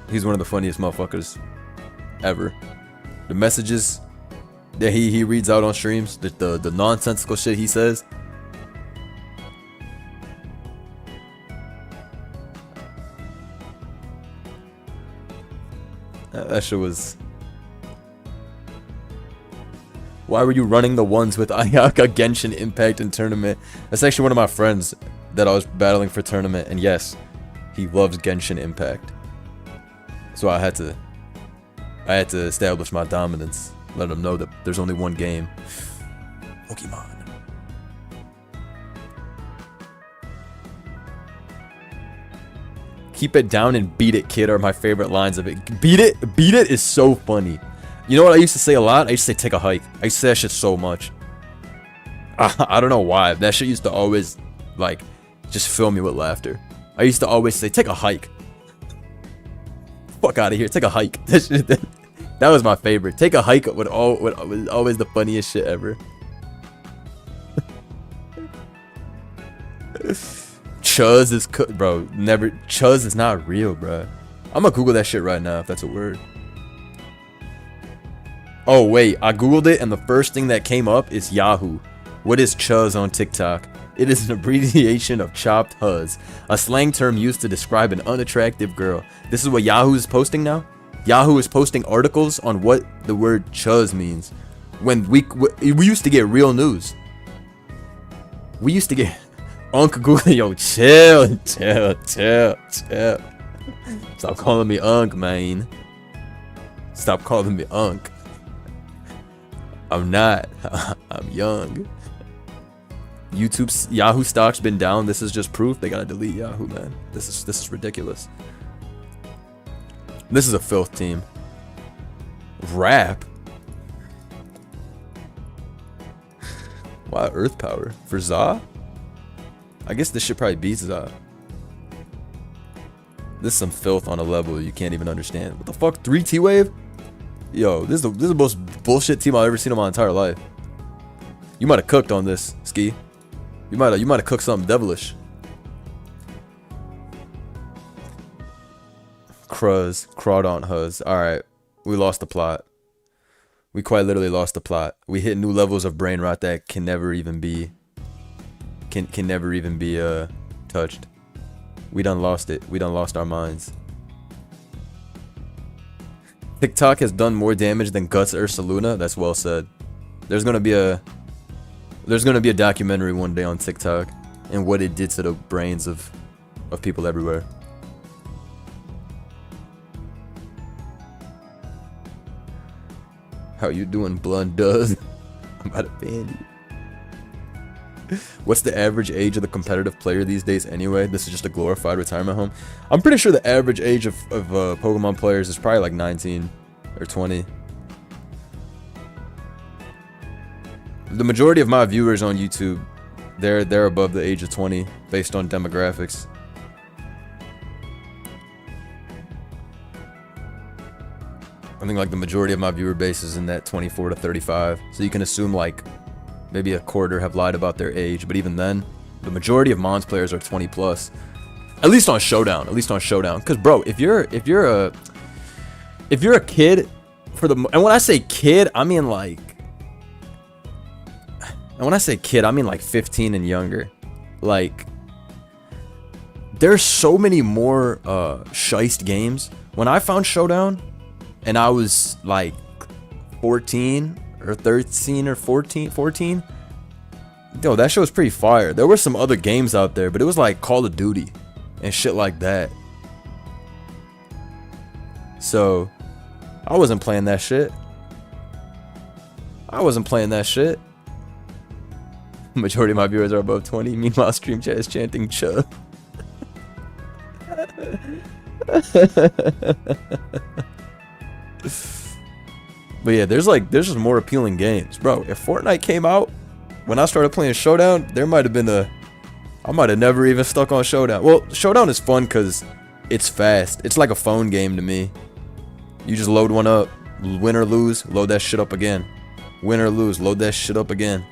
He's one of the funniest motherfuckers ever. The messages that he reads out on streams, the nonsensical shit he says. That shit was. Why were you running the ones with Ayaka, Genshin Impact in tournament? That's actually one of my friends that I was battling for tournament, and yes, he loves Genshin Impact. So I had to establish my dominance, let him know that there's only one game. Pokemon. Keep it down and beat it, kid, are my favorite lines of it. Beat it is so funny. You know what I used to say a lot? I used to say take a hike. I used to say that shit so much. I don't know why. That shit used to always, like, just fill me with laughter. I used to always say take a hike. Fuck out of here. Take a hike. That was my favorite. Take a hike was always the funniest shit ever. Chuzz is bro. Never. Chuzz is not real, bro. I'm gonna Google that shit right now if that's a word. Oh wait, I googled it and the first thing that came up is Yahoo. What is Chuzz on TikTok? It is an abbreviation of chopped huzz, a slang term used to describe an unattractive girl. This is what Yahoo is posting now? Yahoo is posting articles on what the word chuzz means. When we used to get real news. We used to get Unc Google. Yo, chill. Stop calling me Unc, man. Stop calling me Unc. I'm not. I'm young. Yahoo stock's been down. This is just proof they gotta delete Yahoo, man. This is ridiculous. This is a filth team. Rap. Why Earth Power for Za? I guess this shit probably beats Za. This is some filth on a level you can't even understand. What the fuck? 3 T-Wave? Yo, this is the most bullshit team I've ever seen in my entire life. You might have cooked on this, Ski. You might have cooked something devilish. Crawdon Huzz. Alright. We lost the plot. We quite literally lost the plot. We hit new levels of brain rot that can never even be touched. We done lost it. We done lost our minds. TikTok has done more damage than Guts Ursaluna. That's well said. There's gonna be a documentary one day on TikTok and what it did to the brains of people everywhere. How you doing, Blunt Does? I'm about to ban you. What's the average age of the competitive player these days anyway? This is just a glorified retirement home. I'm pretty sure the average age of Pokemon players is probably like 19 or 20. The majority of my viewers on YouTube, they're above the age of 20 based on demographics. I think like the majority of my viewer base is in that 24 to 35. So you can assume like maybe a quarter have lied about their age, but even then, the majority of Mons players are 20 plus. At least on Showdown. Cause bro, if you're a kid and when I say kid, I mean like 15 and younger. Like there's so many more shiest games. When I found Showdown and I was like 14 or 13 or 14. Yo, that show was pretty fire. There were some other games out there, but it was like Call of Duty and shit like that. So, I wasn't playing that shit. Majority of my viewers are above 20. Meanwhile, stream chat is chanting "Chuh." But yeah, there's just more appealing games, bro. If Fortnite came out when I started playing Showdown, I might have never even stuck on Showdown. Well, Showdown is fun because it's fast. It's like a phone game to me. You just load one up, win or lose, load that shit up again. Win or lose, load that shit up again.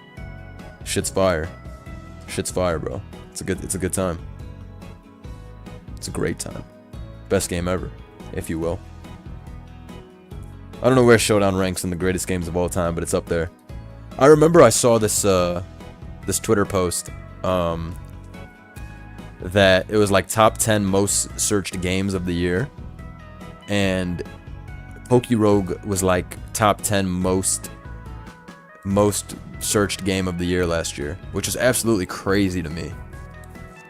Shit's fire. Shit's fire, bro. It's a good time. It's a great time. Best game ever, if you will. I don't know where Showdown ranks in the greatest games of all time, but it's up there. I remember I saw this this Twitter post that it was like top 10 most searched games of the year, and Pokerogue was like top 10 most searched game of the year last year, which is absolutely crazy to me.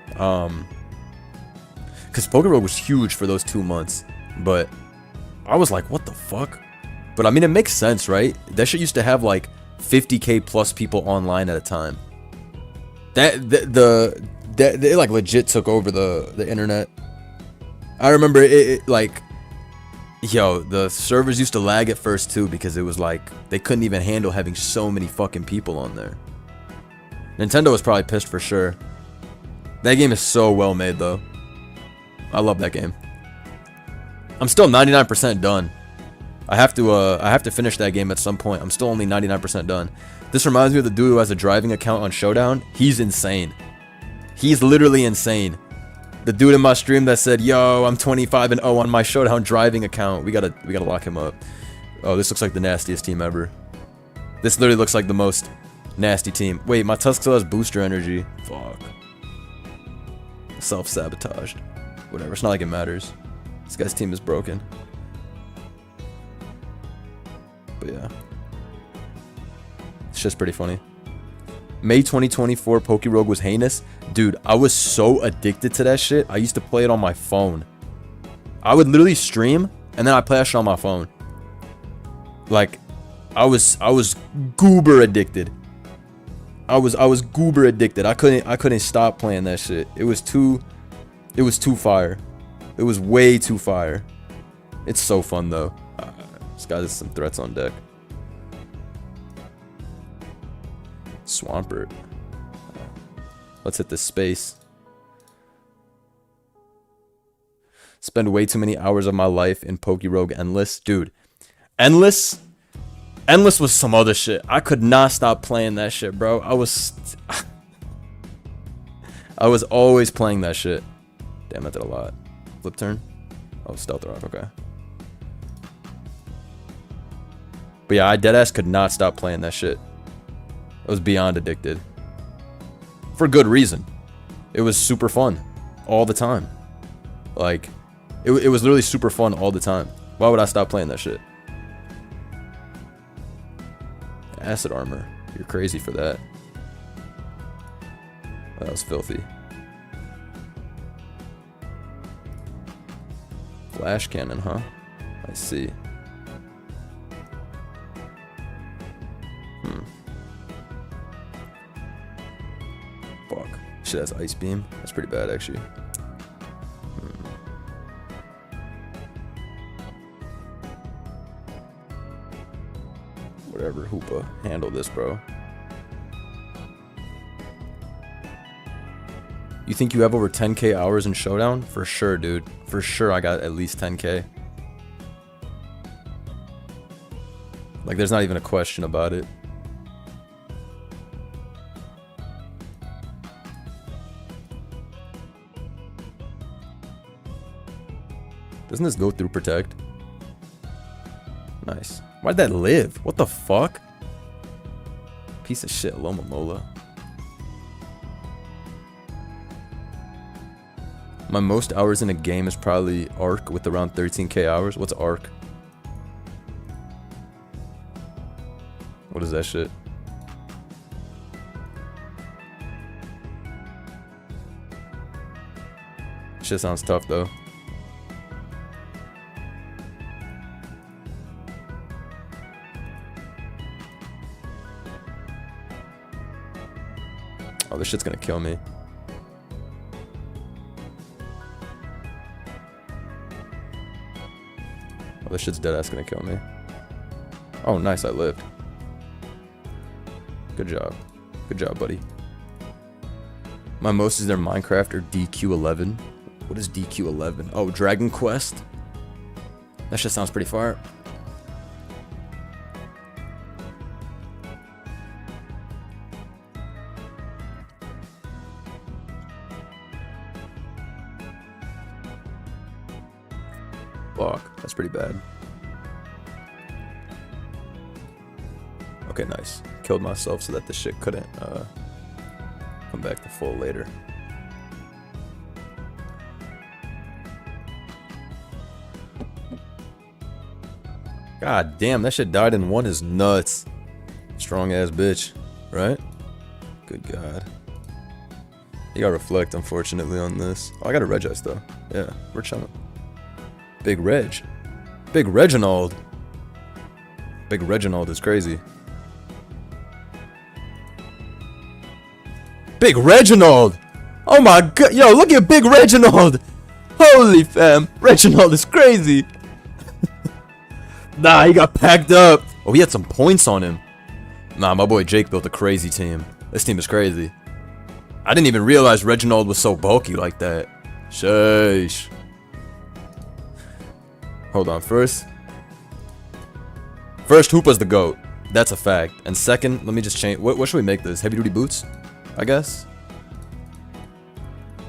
Because Pokerogue was huge for those 2 months, but I was like, what the fuck? But I mean, it makes sense, right? That shit used to have like 50k plus people online at a time. It like legit took over the internet. I remember it like, yo, the servers used to lag at first too because it was like they couldn't even handle having so many fucking people on there. Nintendo was probably pissed for sure. That game is so well made though. I love that game. I'm still 99% done. I have to finish that game at some point. I'm still only 99% done. This reminds me of the dude who has a driving account on Showdown. He's insane. He's literally insane. The dude in my stream that said, "Yo, I'm 25-0 on my Showdown driving account." We gotta lock him up. Oh, this looks like the nastiest team ever. This literally looks like the most nasty team. Wait, my Tusk still has booster energy. Fuck. Self-sabotaged. Whatever. It's not like it matters. This guy's team is broken. But yeah. It's just pretty funny. May 2024, Pokerogue was heinous. Dude, I was so addicted to that shit. I used to play it on my phone. I would literally stream, and then I'd play that shit on my phone. Like, I was goober addicted. I was goober addicted. I couldn't stop playing that shit. It was too fire. It was way too fire. It's so fun though. This guy has some threats on deck. Swampert. Let's hit this space. Spend way too many hours of my life in Pokerogue Endless. Dude, Endless was some other shit. I could not stop playing that shit, bro. I was always playing that shit. Damn, that did a lot. Flip turn. Oh, Stealth Rock, okay. But yeah, I deadass could not stop playing that shit. I was beyond addicted. For good reason. It was super fun. All the time. Like, it was literally super fun all the time. Why would I stop playing that shit? Acid armor. You're crazy for that. That was filthy. Flash cannon, huh? I see. Fuck. Shit, that's ice beam. That's pretty bad, actually. Whatever, Hoopa. Handle this, bro. You think you have over 10k hours in Showdown? For sure, dude. For sure I got at least 10k. Like, there's not even a question about it. Doesn't this go through protect? Nice. Why'd that live? What the fuck? Piece of shit, Loma Mola. My most hours in a game is probably Arc with around 13k hours. What's Arc? What is that shit? Shit sounds tough though. Oh, this shit's gonna kill me. Oh, this shit's deadass gonna kill me. Oh, nice, I lived. Good job. Good job, buddy. My most is their Minecraft or DQ11. What is DQ11? Oh, Dragon Quest? That shit sounds pretty fire. Fuck, that's pretty bad. Okay, nice. Killed myself so that the shit couldn't come back to full later. God damn, that shit died in one is nuts. Strong ass bitch, right? Good God. You gotta reflect, unfortunately, on this. Oh, I got a Regice though. Yeah, we're chilling. Big Reg. Big Reginald. Big Reginald is crazy. Big Reginald! Oh my god, yo, look at Big Reginald! Holy fam, Reginald is crazy! Nah, he got packed up. Oh, he had some points on him. Nah, my boy Jake built a crazy team. This team is crazy. I didn't even realize Reginald was so bulky like that. Sheesh. Hold on, first Hoopa's the GOAT. That's a fact. And second, let me just change. What should we make this? Heavy duty boots? I guess.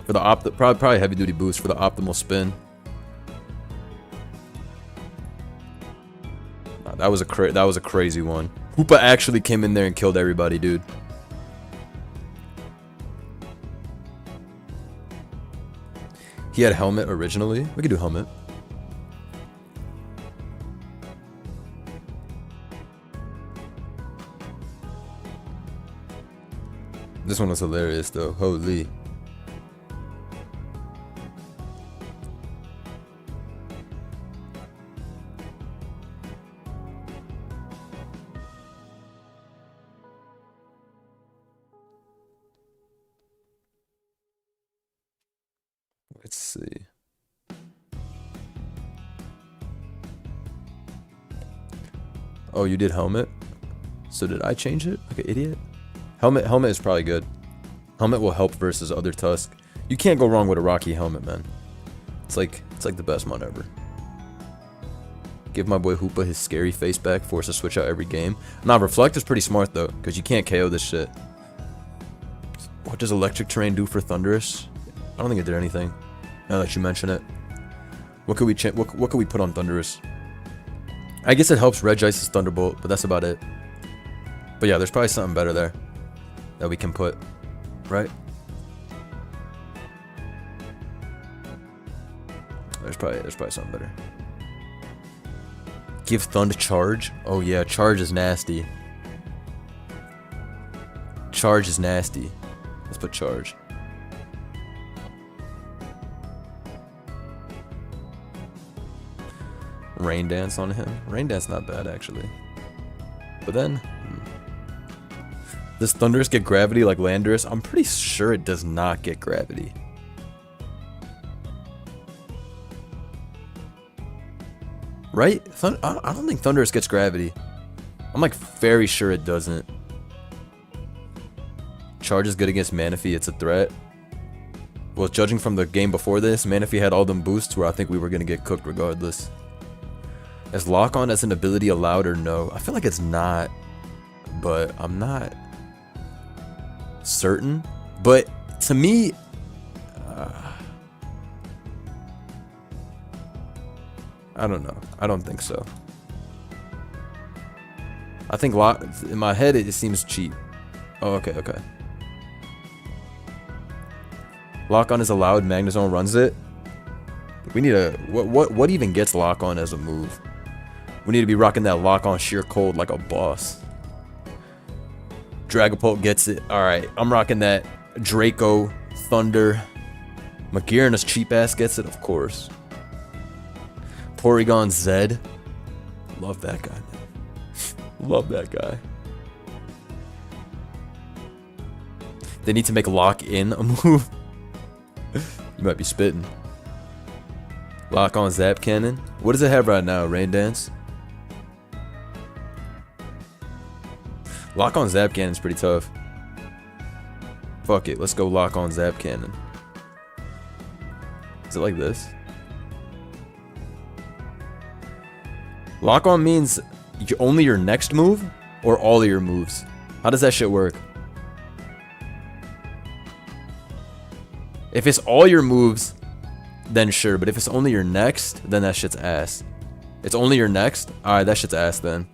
For the probably heavy duty boots for the optimal spin. Nah, that was a crazy one. Hoopa actually came in there and killed everybody, dude. He had helmet originally. We could do helmet. This one was hilarious though. Holy. Let's see. Oh, you did helmet? So did I change it? Like an idiot? Helmet is probably good. Helmet will help versus other Tusk. You can't go wrong with a Rocky helmet, man. It's like the best mod ever. Give my boy Hoopa his scary face back. Force to switch out every game. Nah, Reflect is pretty smart though, because you can't KO this shit. What does Electric Terrain do for Thunderous? I don't think it did anything. Now that you mention it. What could we what could we put on Thunderous? I guess it helps Regice's Thunderbolt, but that's about it. But yeah, there's probably something better there that we can put, right? There's probably something better. Give Thund Charge. Oh yeah, Charge is nasty. Charge is nasty. Let's put Charge. Rain Dance on him. Rain Dance not bad actually. But then does Thunderous get gravity like Landorus? I'm pretty sure it does not get gravity. Right? I don't think Thunderous gets gravity. I'm like very sure it doesn't. Charge is good against Manaphy. It's a threat. Well, judging from the game before this, Manaphy had all them boosts where I think we were going to get cooked regardless. Is Lock On as an ability allowed or no? I feel like it's not, but I'm not certain. But to me, I don't know. I don't think so. I think in my head it seems cheap. Oh, okay. Lock On is allowed. Magnezone runs it. We need a what even gets Lock On as a move? We need to be rocking that Lock On Sheer Cold like a boss. Dragapult gets it. Alright, I'm rocking that Draco, Thunder. Magira's cheap ass gets it, of course. Porygon Zed. Love that guy, man. Love that guy. They need to make Lock In a move. You might be spitting. Lock On Zap Cannon. What does it have right now? Rain Dance? Lock On Zap Cannon's pretty tough. Fuck it, let's go Lock On Zap Cannon. Is it like this? Lock On means only your next move or all of your moves? How does that shit work? If it's all your moves, then sure. But if it's only your next, then that shit's ass. It's only your next? Alright, that shit's ass then.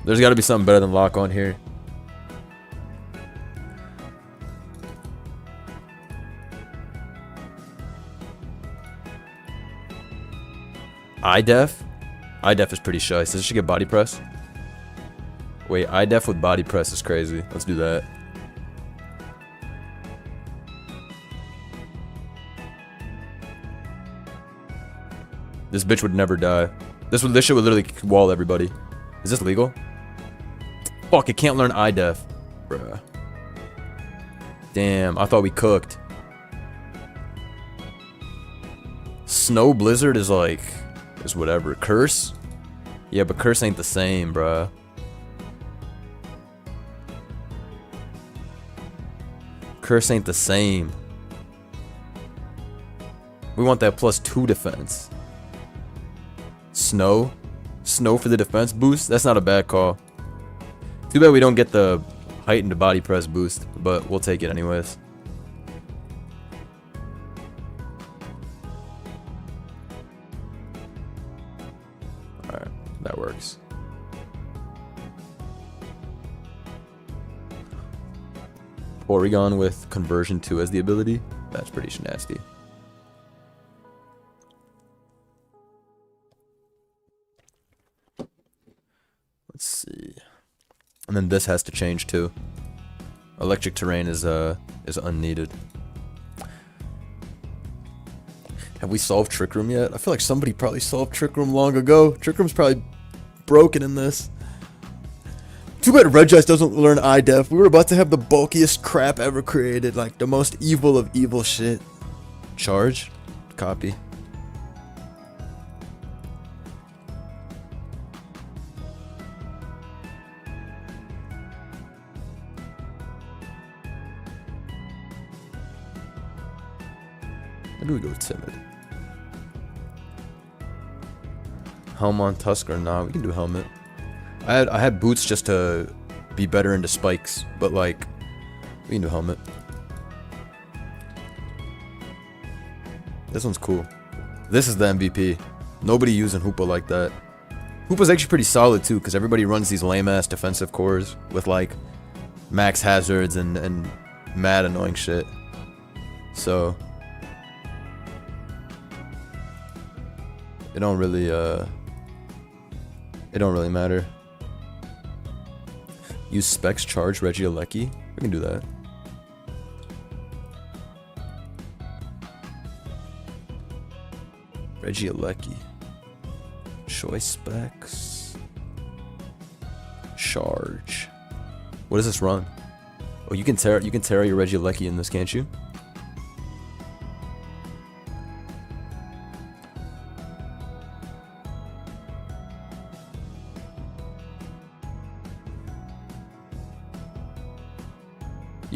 There's got to be something better than Lock On here. iDef? iDef is pretty shy. Does it should get body press? Wait, iDef with body press is crazy. Let's do that. This bitch would never die. This shit would literally wall everybody. Is this legal? Fuck, it can't learn iDef. Bruh. Damn, I thought we cooked. Snow Blizzard is like... is whatever. Curse? Yeah, but Curse ain't the same, bruh. Curse ain't the same. We want that +2 defense. Snow? Snow for the defense boost? That's not a bad call. Too bad we don't get the heightened body press boost, but we'll take it anyways. Alright, that works. Porygon with conversion 2 as the ability? That's pretty nasty. Let's see. And then this has to change too. Electric terrain is unneeded. Have we solved Trick Room yet? I feel like somebody probably solved Trick Room long ago. Trick Room's probably broken in this. Too bad Regice doesn't learn iDef. We were about to have the bulkiest crap ever created. Like, the most evil of evil shit. Charge. Copy. Maybe we go timid. Helm on Tusker? Nah, we can do helmet. I had boots just to be better into spikes, but like, we can do helmet. This one's cool. This is the MVP. Nobody using Hoopa like that. Hoopa's actually pretty solid too, because everybody runs these lame-ass defensive cores with like max hazards and mad annoying shit. So it don't really matter. Use specs charge Regieleki. We can do that. Regieleki. Choice specs. Charge. What does this run? Oh, you can tear your Regieleki in this, can't you?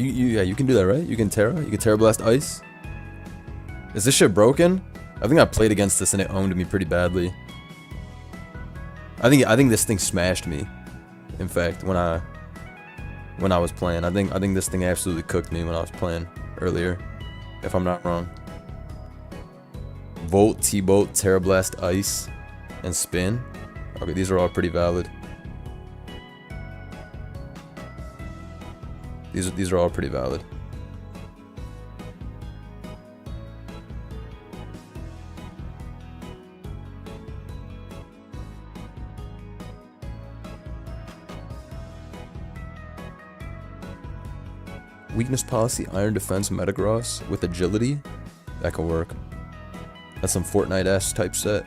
Yeah, you can do that, right? You can Terra Blast Ice. Is this shit broken? I think I played against this and it owned me pretty badly. I think this thing smashed me. In fact, when I was playing, I think this thing absolutely cooked me when I was playing earlier, if I'm not wrong. Volt, T-Bolt, Terra Blast Ice, and Spin. Okay, these are all pretty valid. These are all pretty valid. Weakness policy, Iron Defense, Metagross with agility. That could work. That's some Fortnite-ass type set.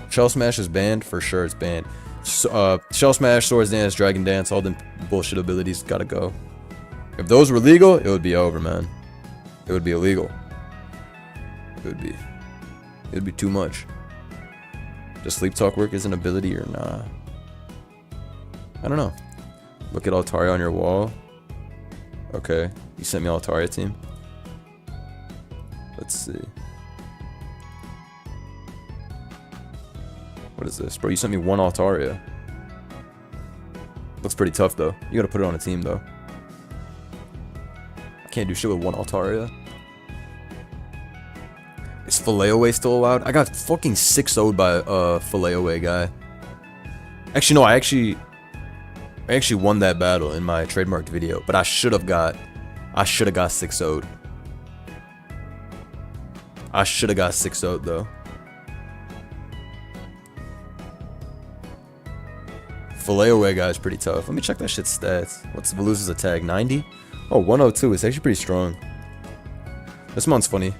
Shell Smash is banned? For sure it's banned. Shell Smash, Swords Dance, Dragon Dance, all them bullshit abilities gotta go. If those were legal, it would be over, man. It would be illegal. It would be too much. Does Sleep Talk work as an ability or nah? I don't know. Look at Altaria on your wall. Okay, you sent me Altaria team. Let's see. What is this? Bro, you sent me one Altaria. Looks pretty tough though. You gotta put it on a team though. Can't do shit with one Altaria. Is Filet-O-Way still allowed? I got fucking 6-0'd by a Filet-O-Way guy. Actually, no, I actually won that battle in my trademarked video, but I should have got 6-0'd. I should have got 6-0'd though. Filet-O-Way guy is pretty tough. Let me check that shit's stats. What's Veluza's attack? 90? Oh, 102. It's actually pretty strong. This month's funny.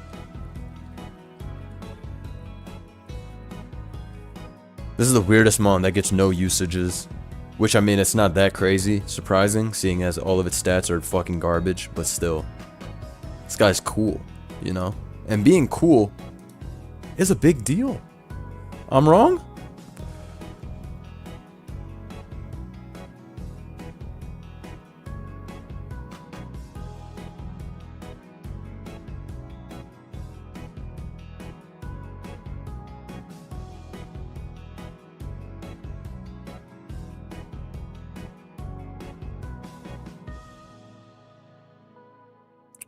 This is the weirdest mon that gets no usages. Which, I mean, it's not that crazy, surprising, seeing as all of its stats are fucking garbage, but still. This guy's cool, you know? And being cool is a big deal. I'm wrong?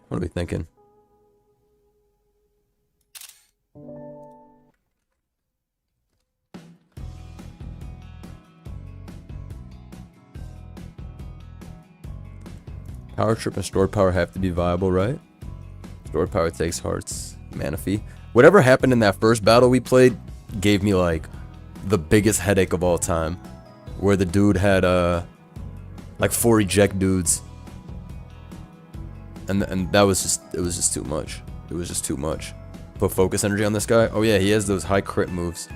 What are we thinking? Power Trip and Stored Power have to be viable, right? Stored Power takes hearts. Mana Fee. Whatever happened in that first battle we played gave me like the biggest headache of all time. Where the dude had like 4 eject dudes. And that was just, it was just too much. It was just too much. Put focus energy on this guy. Oh yeah, he has those high crit moves.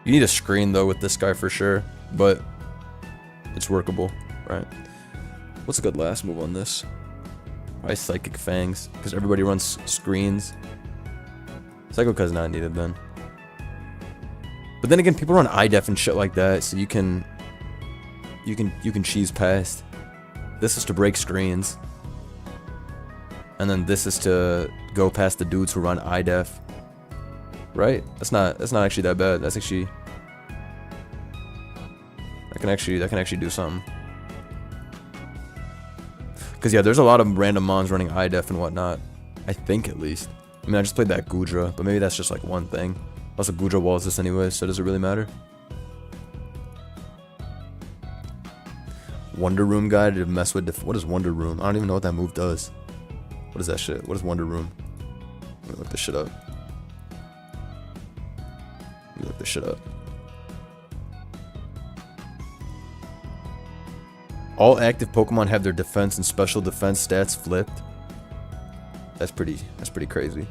You need a screen though with this guy for sure, but it's workable, right? What's a good last move on this? Probably Psychic Fangs, because everybody runs screens. Psycho Cuz not needed then. But then again, people run IDEF and shit like that, so you can cheese past. This is to break screens. And then this is to go past the dudes who run IDEF. Right? That's not actually that bad. That's actually that can actually do something. Cause yeah, there's a lot of random mons running IDEF and whatnot. I think at least. I mean, I just played that Gudra, but maybe that's just like one thing. Also, Gudra walls this anyway, so does it really matter? Wonder Room guy to mess with. What is Wonder Room? I don't even know what that move does. What is that shit? What is Wonder Room? Let me look this shit up. Let me look this shit up. All active Pokemon have their defense and special defense stats flipped. That's pretty crazy.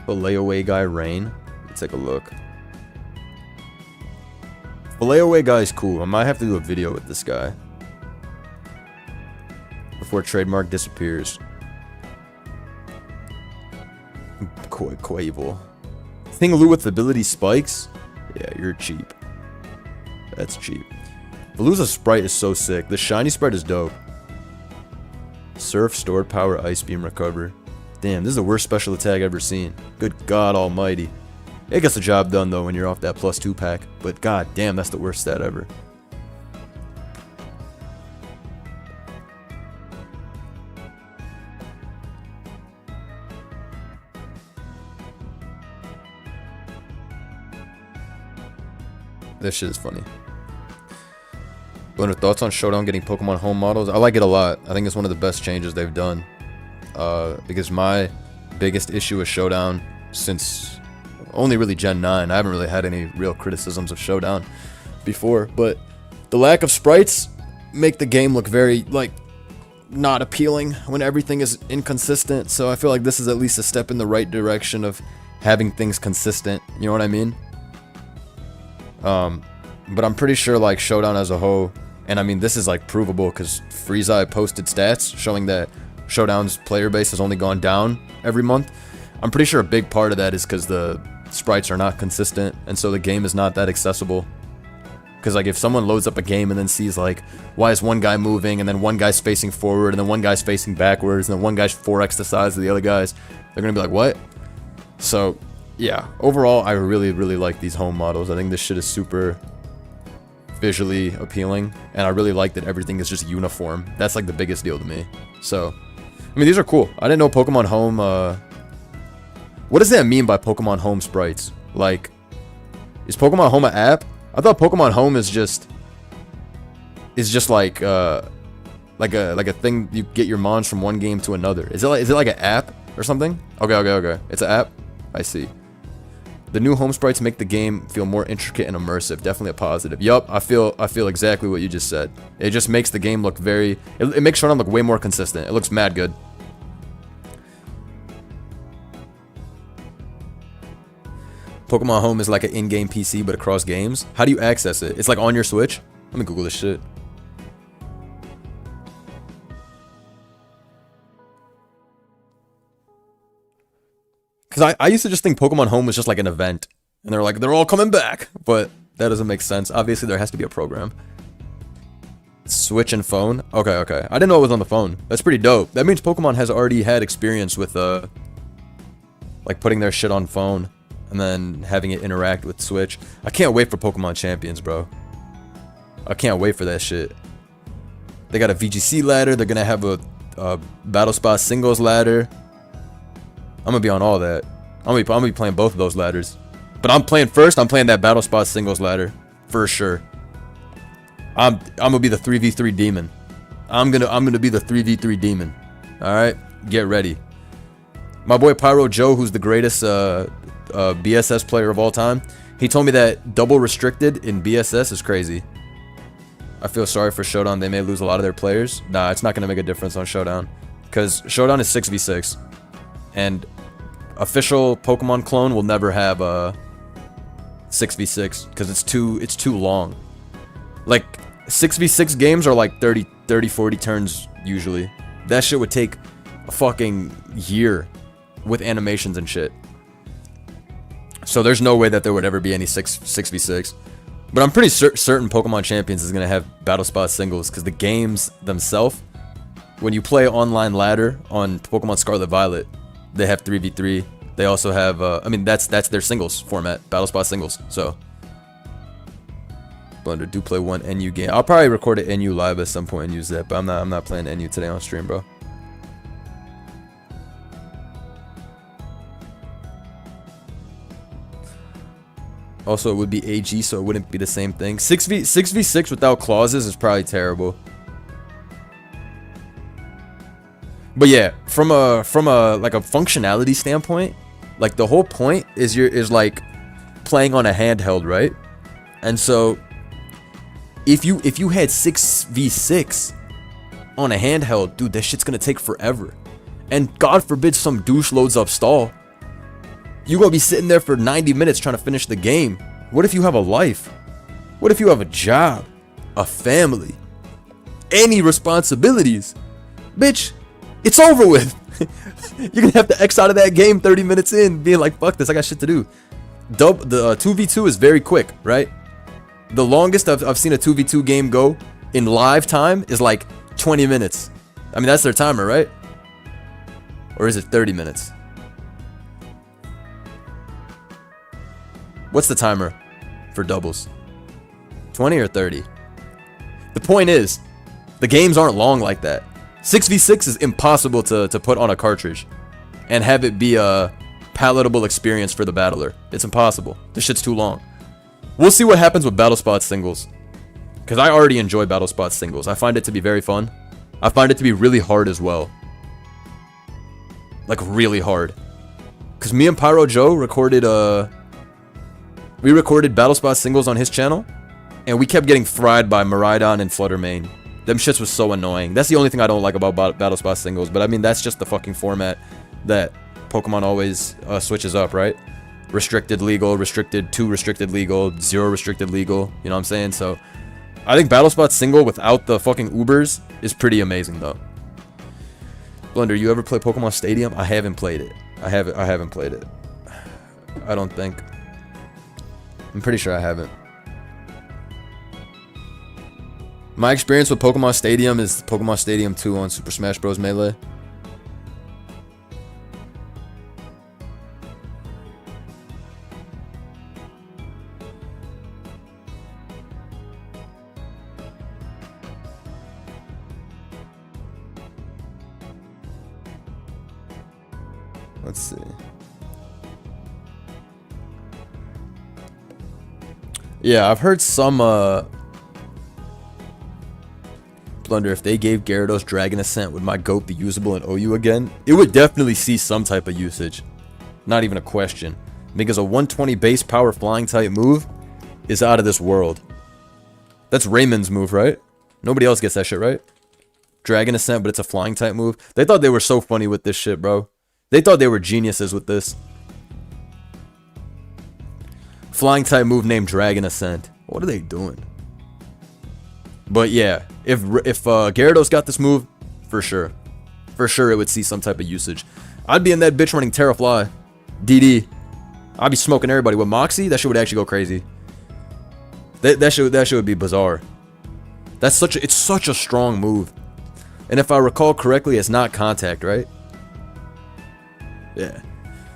The layaway guy Rain. Let's take a look. The layaway guy is cool. I might have to do a video with this guy before trademark disappears. Quavel. Thing with ability spikes? Yeah, you're cheap. That's cheap. Veluza's sprite is so sick. The shiny sprite is dope. Surf, stored power, ice beam, recover. Damn, this is the worst special attack I've ever seen. Good God almighty. It gets the job done though when you're off that +2 pack. But god damn, that's the worst stat ever. This shit is funny. What are thoughts on Showdown getting Pokemon home models? I like it a lot. I think it's one of the best changes they've done. Because my biggest issue with Showdown since only really Gen 9, I haven't really had any real criticisms of Showdown before, but the lack of sprites make the game look very, like, not appealing when everything is inconsistent, so I feel like this is at least a step in the right direction of having things consistent, you know what I mean? But I'm pretty sure, like, Showdown as a whole, and I mean, this is, like, provable, because Freezeye posted stats showing that Showdown's player base has only gone down every month. I'm pretty sure a big part of that is because the sprites are not consistent, and so the game is not that accessible. Because, like, if someone loads up a game and then sees, like, why is one guy moving, and then one guy's facing forward, and then one guy's facing backwards, and then one guy's 4x the size of the other guys, they're gonna be like, what? So, yeah, overall, I really, really like these home models. I think this shit is super visually appealing, and I really like that everything is just uniform. That's, like, the biggest deal to me. So, I mean, these are cool. I didn't know Pokemon Home, what does that mean by Pokemon Home sprites? Like, is Pokemon Home an app? I thought Pokemon Home is just like a thing you get your mons from one game to another. Is it like an app or something? Okay. It's an app. I see. The new home sprites make the game feel more intricate and immersive. Definitely a positive. Yup, I feel exactly what you just said. It just makes the game look very... It makes Showdown look way more consistent. It looks mad good. Pokemon Home is like an in-game PC, but across games. How do you access it? It's like on your Switch? Let me Google this shit. Because I used to just think Pokemon Home was just like an event. And they're like, they're all coming back. But that doesn't make sense. Obviously, there has to be a program. Switch and phone? Okay. I didn't know it was on the phone. That's pretty dope. That means Pokemon has already had experience with, like, putting their shit on phone. And then having it interact with Switch. I can't wait for Pokemon Champions, bro. I can't wait for that shit. They got a VGC ladder. They're gonna have a Battle Spot singles ladder. I'm gonna be on all that. I'm gonna be playing both of those ladders. But I'm playing that Battle Spot singles ladder. For sure. I'm gonna be the 3v3 demon. I'm gonna be the 3v3 demon. Alright? Get ready. My boy Pyro Joe, who's the greatest BSS player of all time, he told me that double restricted in BSS is crazy. I feel sorry for Showdown. They may lose a lot of their players. Nah, it's not going to make a difference on Showdown. Because Showdown is 6v6. And official Pokemon clone will never have a 6v6. Because it's too long. Like, 6v6 games are like 30, 40 turns usually. That shit would take a fucking year with animations and shit. So there's no way that there would ever be any 6v6. But I'm pretty certain Pokemon Champions is going to have Battle Spot singles, because the games themselves, when you play online ladder on Pokemon Scarlet Violet, they have 3v3. They also have, I mean, that's their singles format, Battle Spot singles. So, Blunder, do play one NU game. I'll probably record an NU live at some point and use that, but I'm not playing NU today on stream, bro. Also, it would be AG, so it wouldn't be the same thing. 6v6 without clauses is probably terrible. But yeah, from a like a functionality standpoint, like the whole point is like playing on a handheld, right? And so if you had 6v6 on a handheld, dude, that shit's gonna take forever. And God forbid some douche loads up stall. You're gonna be sitting there for 90 minutes trying to finish the game. What if you have a life? What if you have a job? A family? Any responsibilities? Bitch, it's over with. You're gonna have to X out of that game 30 minutes in, being like, fuck this, I got shit to do. The 2v2 is very quick, right? The longest I've seen a 2v2 game go in live time is like 20 minutes. I mean, that's their timer, right? Or is it 30 minutes? What's the timer for doubles? 20 or 30? The point is, the games aren't long like that. 6v6 is impossible to put on a cartridge and have it be a palatable experience for the battler. It's impossible. This shit's too long. We'll see what happens with Battle Spot singles, because I already enjoy Battle Spot singles. I find it to be very fun. I find it to be really hard as well. Like, really hard. Because me and Pyro Joe recorded Battle Spot singles on his channel, and we kept getting fried by Miraidon and Fluttermane. Them shits was so annoying. That's the only thing I don't like about Battle Spot singles, but I mean, that's just the fucking format that Pokemon always switches up, right? Restricted, legal, restricted, 2 restricted, legal, 0 restricted, legal, you know what I'm saying? So, I think Battle Spot single without the fucking Ubers is pretty amazing, though. Blunder, you ever play Pokemon Stadium? I haven't played it. I haven't played it. I don't think. I'm pretty sure I haven't. My experience with Pokemon Stadium is Pokemon Stadium 2 on Super Smash Bros. Melee. Let's see. Yeah, I've heard some, Blunder, if they gave Gyarados Dragon Ascent, would my GOAT be usable in OU again? It would definitely see some type of usage. Not even a question. Because a 120 base power flying type move is out of this world. That's Raymond's move, right? Nobody else gets that shit, right? Dragon Ascent, but it's a flying type move. They thought they were so funny with this shit, bro. They thought they were geniuses with this. Flying type move named Dragon Ascent. What are they doing? But yeah, if Gyarados got this move, for sure it would see some type of usage. I'd be in that bitch running Terrafly, DD. I'd be smoking everybody with Moxie. That shit would actually go crazy. That shit would be bizarre. It's such a strong move. And if I recall correctly, it's not contact, right? Yeah.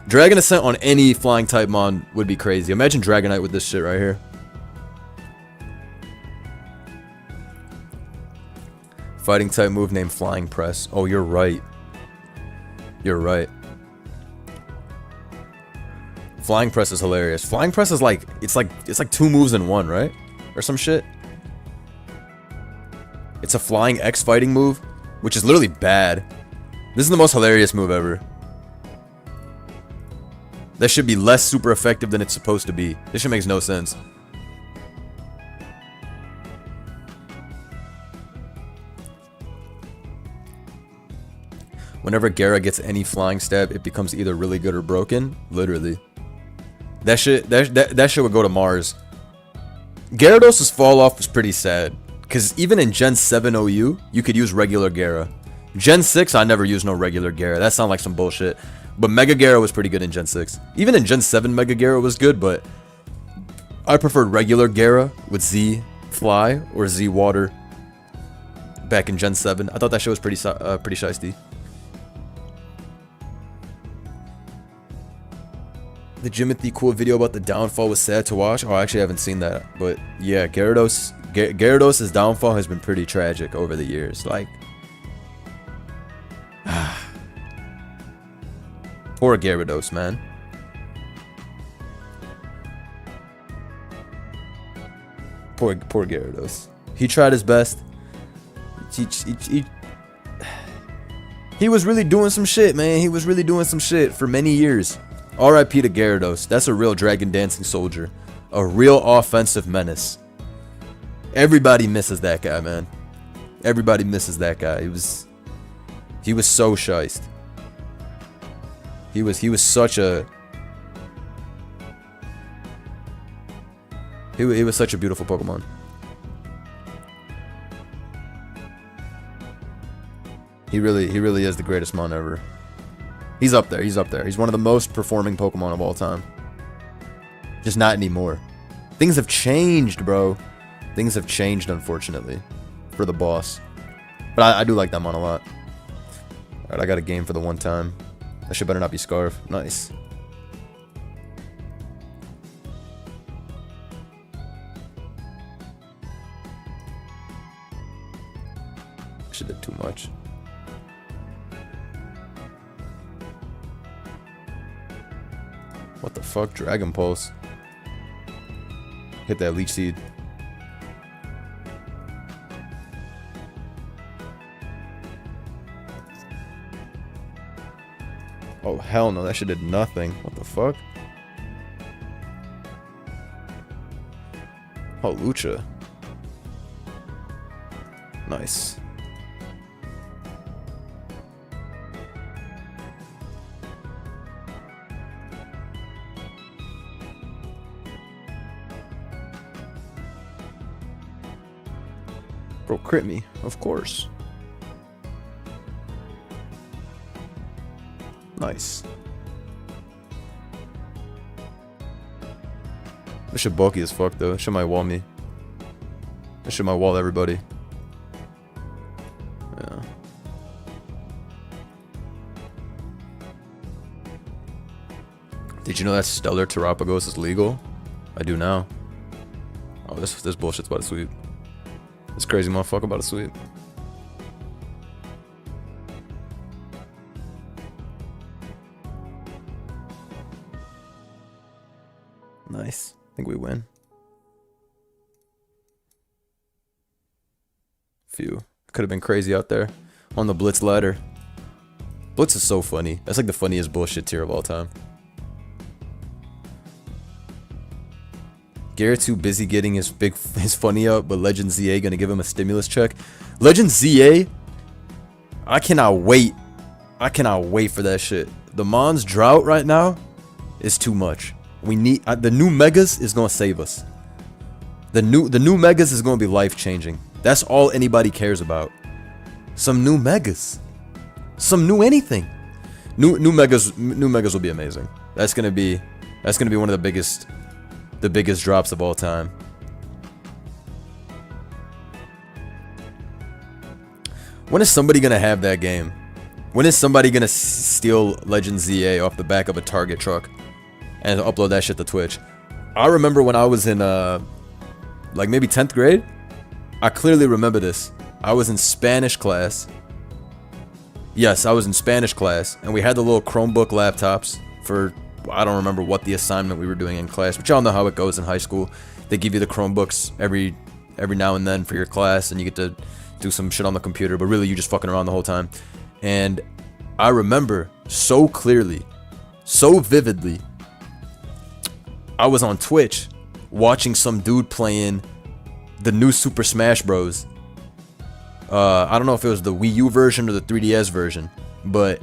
Dragon Ascent on any flying type mon would be crazy. Imagine Dragonite with this shit right here. Fighting type move named Flying Press. Oh, you're right. You're right. Flying Press is hilarious. Flying Press is like it's like 2 moves in 1, right? Or some shit. It's a flying X fighting move, which is literally bad. This is the most hilarious move ever. That should be less super effective than it's supposed to be. This shit makes no sense. Whenever Gara gets any flying stab, it becomes either really good or broken. Literally. That shit would go to Mars. Gyarados' fall off was pretty sad. Because even in Gen 7 OU, you could use regular Gara. Gen 6, I never used no regular Gara. That sounds like some bullshit. But Mega Gara was pretty good in Gen 6. Even in Gen 7, Mega Gara was good, but I preferred regular Gara with Z Fly or Z Water back in Gen 7. I thought that shit was pretty shiesty. The Jimothy cool video about the downfall was sad to watch. Oh, I actually haven't seen that. But yeah, Gyarados' downfall has been pretty tragic over the years. Like, poor Gyarados, man. Poor Gyarados. He tried his best. He was really doing some shit, man. He was really doing some shit for many years. R.I.P. to Gyarados. That's a real dragon dancing soldier. A real offensive menace. Everybody misses that guy, man. Everybody misses that guy. He was so shiced. He was such a he was such a beautiful Pokemon. He really is the greatest Mon ever. He's up there. He's up there. He's one of the most performing Pokemon of all time. Just not anymore. Things have changed, bro. Things have changed, unfortunately, for the boss. But I do like that Mon a lot. Alright, I got a game for the one time. That shit better not be Scarf. Nice. Shit did too much. What the fuck? Dragon Pulse. Hit that Leech Seed. Oh, hell no. That shit did nothing. What the fuck? Oh, Lucha. Nice. Bro, crit me. Of course. Nice. This shit bulky as fuck though. This shit might wall me. This shit might wall everybody. Yeah. Did you know that Stellar Terapagos is legal? I do now. Oh, this bullshit's about to sweep. This crazy motherfucker about to sweep. Nice. I think we win. Phew. Could have been crazy out there on the Blitz ladder. Blitz is so funny. That's like the funniest bullshit tier of all time. Garrett's too busy getting his funny up, but Legend ZA gonna give him a stimulus check. Legend ZA, I cannot wait. I cannot wait for that shit. The Mon's drought right now is too much. We need the new Megas is gonna save us. The new Megas is gonna be life changing. That's all anybody cares about. Some new Megas, some new anything. New Megas will be amazing. That's gonna be one of the biggest drops of all time. When is somebody gonna have that game? When is somebody gonna steal Legend ZA off the back of a Target truck and upload that shit to Twitch? I remember when I was in like maybe 10th grade. I clearly remember this. I was in Spanish class. Yes, I was in Spanish class, and we had the little Chromebook laptops for, I don't remember what the assignment we were doing in class, but y'all know how it goes in high school. They give you the Chromebooks every now and then for your class, and you get to do some shit on the computer, but really you just fucking around the whole time. And I remember so clearly, so vividly, I was on Twitch watching some dude playing the new Super Smash Bros. I don't know if it was the Wii U version or the 3DS version, but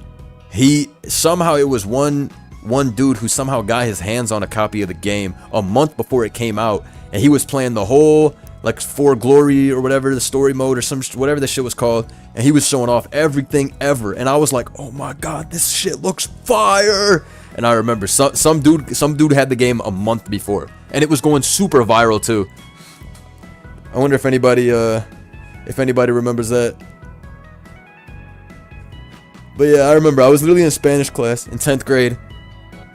somehow it was one dude who somehow got his hands on a copy of the game a month before it came out, and he was playing the whole like For Glory or whatever, the story mode or whatever the shit was called, and he was showing off everything ever, and I was like, oh my god, this shit looks fire. And I remember some dude had the game a month before, and it was going super viral too. I wonder if anybody remembers that. But yeah, I remember I was literally in Spanish class in 10th grade.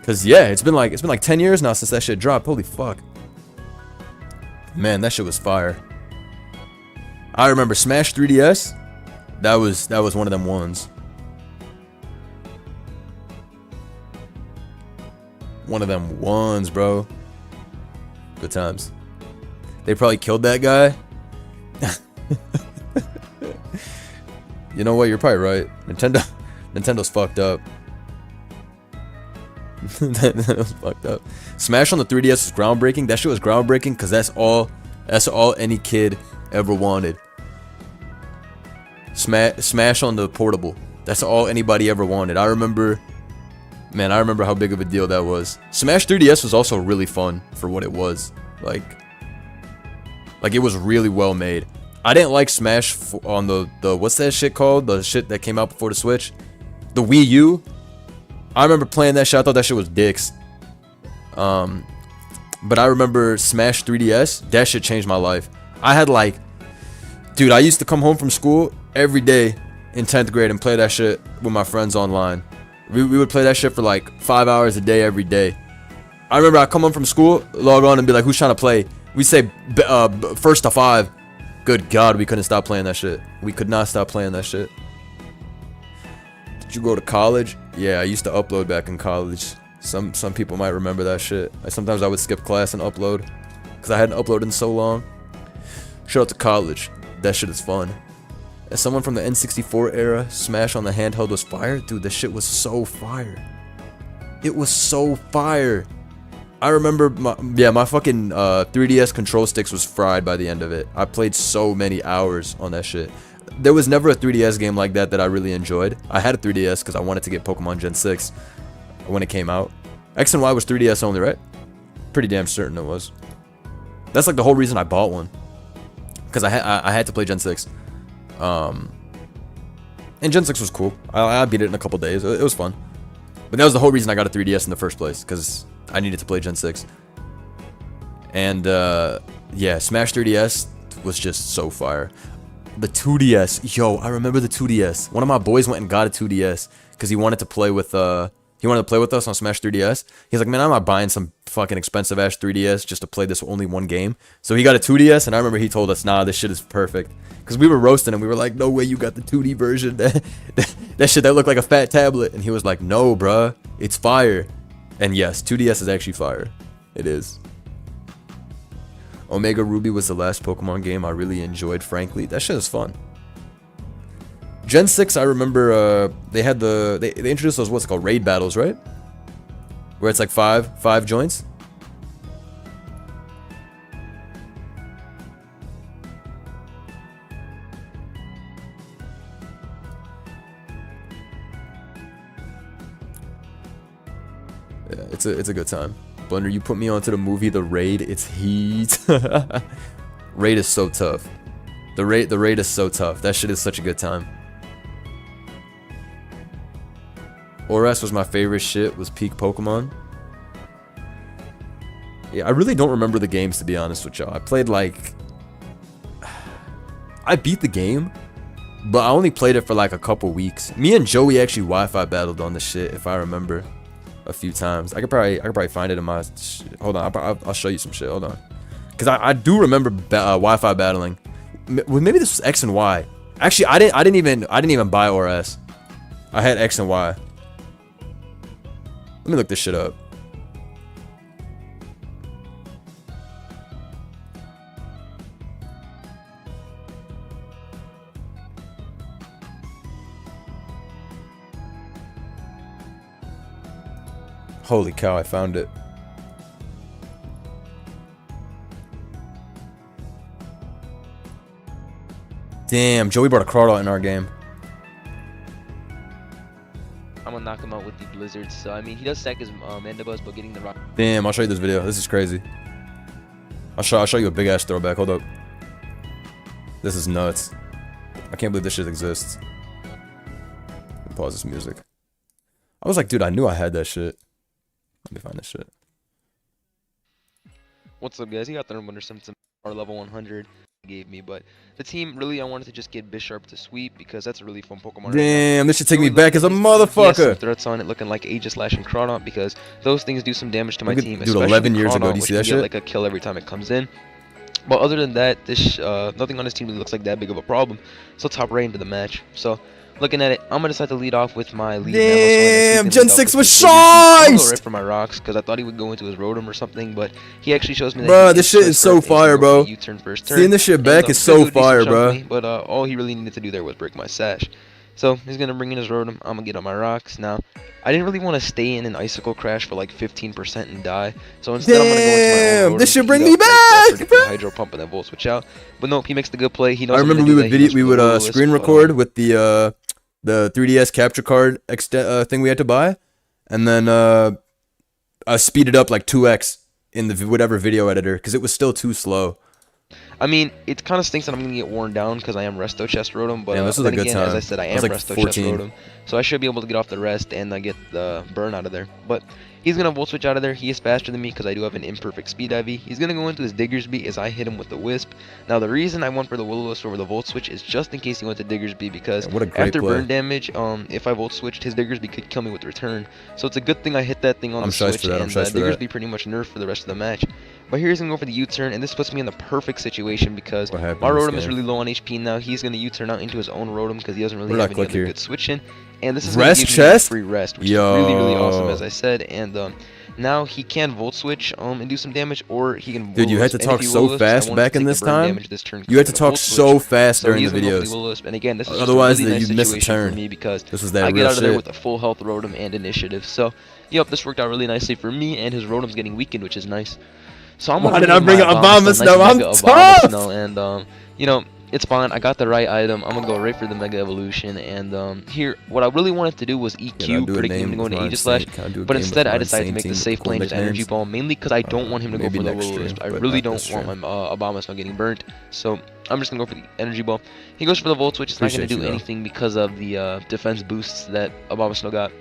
Cause yeah, it's been like 10 years now since that shit dropped. Holy fuck. Man, that shit was fire. I remember Smash 3DS. That was one of them ones. One of them ones, bro. Good times. They probably killed that guy. You know what? You're probably right. Nintendo's fucked up. That was fucked up. Smash on the 3DS was groundbreaking. That shit was groundbreaking because that's all any kid ever wanted. Smash on the portable. That's all anybody ever wanted. I remember how big of a deal that was. Smash 3DS was also really fun for what it was. Like it was really well made. I didn't like Smash on the what's that shit called? The shit that came out before the Switch? The Wii U. I remember playing that shit. I thought that shit was dicks. But I remember Smash 3DS. That shit changed my life. I had like, dude, I used to come home from school every day in 10th grade and play that shit with my friends online. We would play that shit for like 5 hours a day every day. I remember I'd come home from school, log on and be like, who's trying to play? We'd say first to 5. Good God, we couldn't stop playing that shit. We could not stop playing that shit. Did you go to college? Yeah, I used to upload back in college. Some people might remember that shit. Sometimes I would skip class and upload because I hadn't uploaded in so long. Shout out to college. That shit is fun. As someone from the N64 era, Smash on the handheld was fire. Dude, this shit was so fire. It was so fire. I remember my fucking 3DS control sticks was fried by the end of it. I played so many hours on that shit. There was never a 3DS game like that I really enjoyed. I had a 3DS because I wanted to get Pokemon Gen 6 when it came out. X and Y was 3DS only, right? Pretty damn certain it was. That's like the whole reason I bought one. Because I had to play Gen 6. And Gen 6 was cool. I beat it in a couple days. It was fun. But that was the whole reason I got a 3DS in the first place. Because I needed to play Gen 6. And yeah, Smash 3DS was just so fire. The 2DS, yo, I remember the 2DS. One of my boys went and got a 2DS because he wanted to play with us on Smash 3DS. He's like, man, I'm not buying some fucking expensive ass 3DS just to play this only one game. So he got a 2DS, and I remember he told us, nah, this shit is perfect. Because we were roasting him. We were like, no way you got the 2D version. That shit that looked like a fat tablet. And he was like, no, bruh, it's fire. And yes, 2DS is actually fire. It is. Omega Ruby was the last Pokemon game I really enjoyed, frankly. That shit is fun. Gen 6, I remember they had they introduced those, what's it called, raid battles, right? Where it's like five joints. Yeah, it's a good time. Blender, you put me onto the movie The Raid. It's heat. Raid is so tough. The raid is so tough. That shit is such a good time. Oras was my favorite shit. Was peak Pokemon. Yeah, I really don't remember the games, to be honest with y'all. I played like, I beat the game, but I only played it for like a couple weeks. Me and Joey actually Wi-Fi battled on the shit, if I remember. A few times. I could probably find it in my. Hold on, I'll show you some shit. Hold on, because I do remember Wi-Fi battling. Maybe this was X and Y. Actually, I didn't even buy ORS. I had X and Y. Let me look this shit up. Holy cow, I found it. Damn, Joey brought a crowd out in our game. I'm gonna knock him out with the blizzards. So I mean, he does stack his mandibles, but getting the rock. Damn, I'll show you this video. This is crazy. I'll show you a big ass throwback. Hold up. This is nuts. I can't believe this shit exists. Pause this music. I was like, dude, I knew I had that shit. Let me find this shit. What's up, guys? He got the under some level 100 gave me, but the team really I wanted to just get Bisharp to sweep because that's a really fun Pokemon. Damn, right this should take me back as a motherfucker. Some threats on it, looking like Aegislash and Crawdont because those things do some damage to my team. Dude, 11 years ago, do you see that shit? Like a kill every time it comes in. But other than that, this nothing on this team really looks like that big of a problem. So top right into the match. So looking at it, I'm gonna decide to lead off with my lead. Damn, Gen 6 was shiced! I'm gonna go right for my rocks because I thought he would go into his Rotom or something, but he actually shows me that. Bro, this shit is so fire, bro. U-turn first turn. Seeing this shit back is so fire, bro. But all he really needed to do there was break my sash. So he's gonna bring in his Rotom. I'm gonna get on my rocks now. I didn't really want to stay in an Icicle Crash for like 15% and die. So instead, I'm gonna go into my own Rotom. This should bring me back, bro. Hydro Pump and then Volt Switch out. But nope, he makes the good play. He knows. I remember we would screen record with the 3DS capture card thing we had to buy, and then speed it up like 2x in the whatever video editor because it was still too slow. I mean, it kind of stinks that I'm going to get worn down because I am Resto Chest Rotom, but this was a good time. as I said, I am like Resto Chest Rotom, so I should be able to get off the rest and get the burn out of there. But he's going to Volt Switch out of there. He is faster than me because I do have an imperfect speed IV. He's going to go into his Diggersby as I hit him with the Wisp. Now, the reason I went for the Will-O-Wisp over the Volt Switch is just in case he went to Diggersby because after burn damage, if I Volt Switched, his Diggersby could kill me with return. So it's a good thing I hit that thing on the switch, and Diggersby pretty much nerfed for the rest of the match. But here's going to go for the U-turn, and this puts me in the perfect situation because my Rotom is really low on HP now. He's going to U-turn out into his own Rotom because he doesn't really have any other good switch in. And this is going to give me free rest, which is really, really awesome, as I said. And now he can Volt Switch and do some damage, or he can. Dude, you had to talk so fast back in this time. You had to talk so fast during the videos. And again, this is otherwise really nice you missed a turn for me because this was that I get out of there shit with a full health Rotom and initiative. So, yep, this worked out really nicely for me, and his Rotom's getting weakened, which is nice. So I'm why did I bring Abomasnow? I'm tough! And, you know, it's fine. I got the right item. I'm going to go right for the Mega Evolution. And here, what I really wanted to do was EQ, predicting him to go into Aegislash. But instead, I decided to make the safe play and just Energy Ball, mainly because I don't want him to go for the Will-O-Wisp. I really don't want my Abomasnow getting burnt. So I'm just going to go for the Energy Ball. He goes for the Volt Switch. It's not going to do anything because of the defense boosts that Abomasnow got.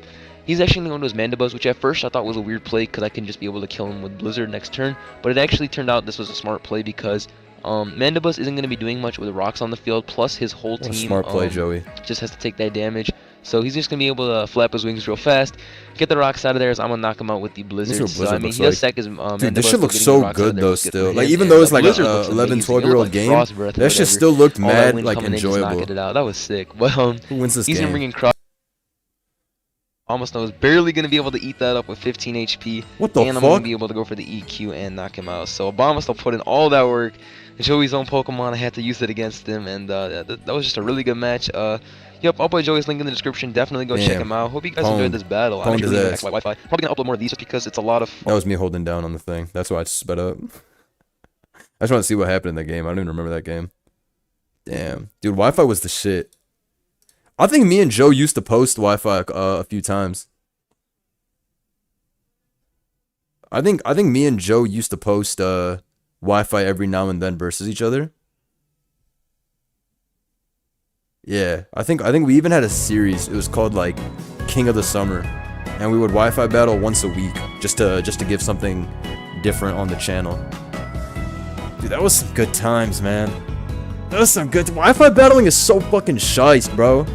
He's actually going to go into his Mandibuzz, which at first I thought was a weird play because I can just be able to kill him with Blizzard next turn. But it actually turned out this was a smart play because Mandibuzz isn't going to be doing much with rocks on the field. Plus his whole team smart play, Joey. Just has to take that damage. So he's just going to be able to flap his wings real fast, get the rocks out of there as I'm going to knock him out with the Blizzard. So I mean, he does sack his Mandibuzz. Dude, this shit looks so good though still. Like even though it's like an 11, 12-year-old game, that shit still looked mad like enjoyable. That was sick. But who wins this game? He's going to bring in Cross. Abomasnow is barely going to be able to eat that up with 15 HP. What the fuck? And I'm going to be able to go for the EQ and knock him out. So Abomasnow put in all that work. Joey's own Pokemon, I had to use it against him. And that was just a really good match. Yep, I'll put Joey's link in the description. Definitely go check him out. Hope you guys enjoyed this battle. I'm actually going to my Wi-Fi. Probably going to upload more of these just because it's a lot of fun. That was me holding down on the thing. That's why I sped up. I just want to see what happened in that game. I don't even remember that game. Damn. Dude, Wi-Fi was the shit. I think me and Joe used to post Wi-Fi a few times. I think me and Joe used to post Wi-Fi every now and then versus each other. Yeah, I think we even had a series. It was called like King of the Summer, and we would Wi-Fi battle once a week just to give something different on the channel. Dude, that was some good times, man. That was some good. Wi-Fi battling is so fucking shice, bro.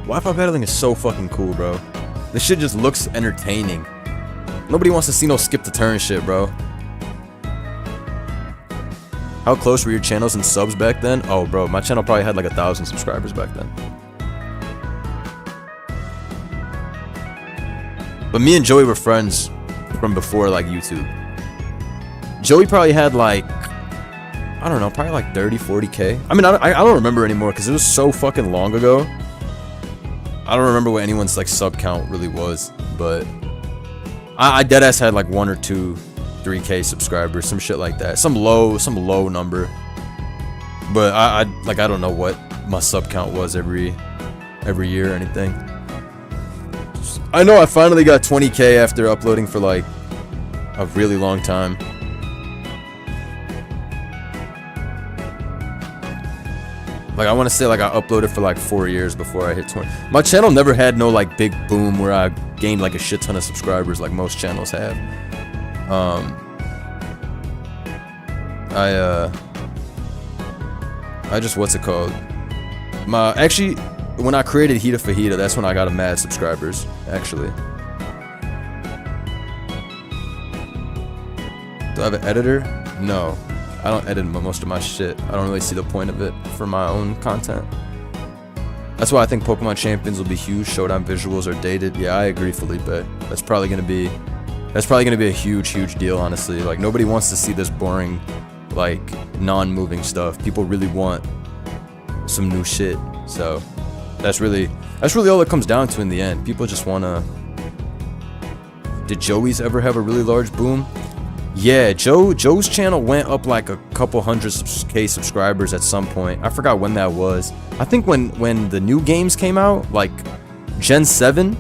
Wi-Fi battling is so fucking cool, bro. This shit just looks entertaining. Nobody wants to see no skip the turn shit, bro. How close were your channels and subs back then? Oh, bro, my channel probably had like 1,000 subscribers back then. But me and Joey were friends from before, like, YouTube. Joey probably had like, I don't know, probably like 30, 40K. I mean, I don't remember anymore because it was so fucking long ago. I don't remember what anyone's like sub count really was, but I deadass had like 1 or 2 3K subscribers, some shit like that, some low number. But I don't know what my sub count was every year or anything. I know I finally got 20K after uploading for like a really long time. Like I want to say like I uploaded for like 4 years before I hit 20. My channel never had no like big boom where I gained like a shit ton of subscribers like most channels have. I just, what's it called? Actually, when I created Hita Fajita, that's when I got a mad subscribers, actually. Do I have an editor? No. I don't edit most of my shit. I don't really see the point of it for my own content. That's why I think Pokemon Champions will be huge. Showdown visuals are dated. Yeah, I agree, Felipe. That's probably gonna be a huge deal, honestly. Like nobody wants to see this boring, like non-moving stuff. People really want some new shit. So that's really all it comes down to in the end. People just wanna. Did Joey's ever have a really large boom? Yeah, Joe's channel went up like a couple hundred K subscribers at some point. I forgot when that was. I think when the new games came out, like Gen 7.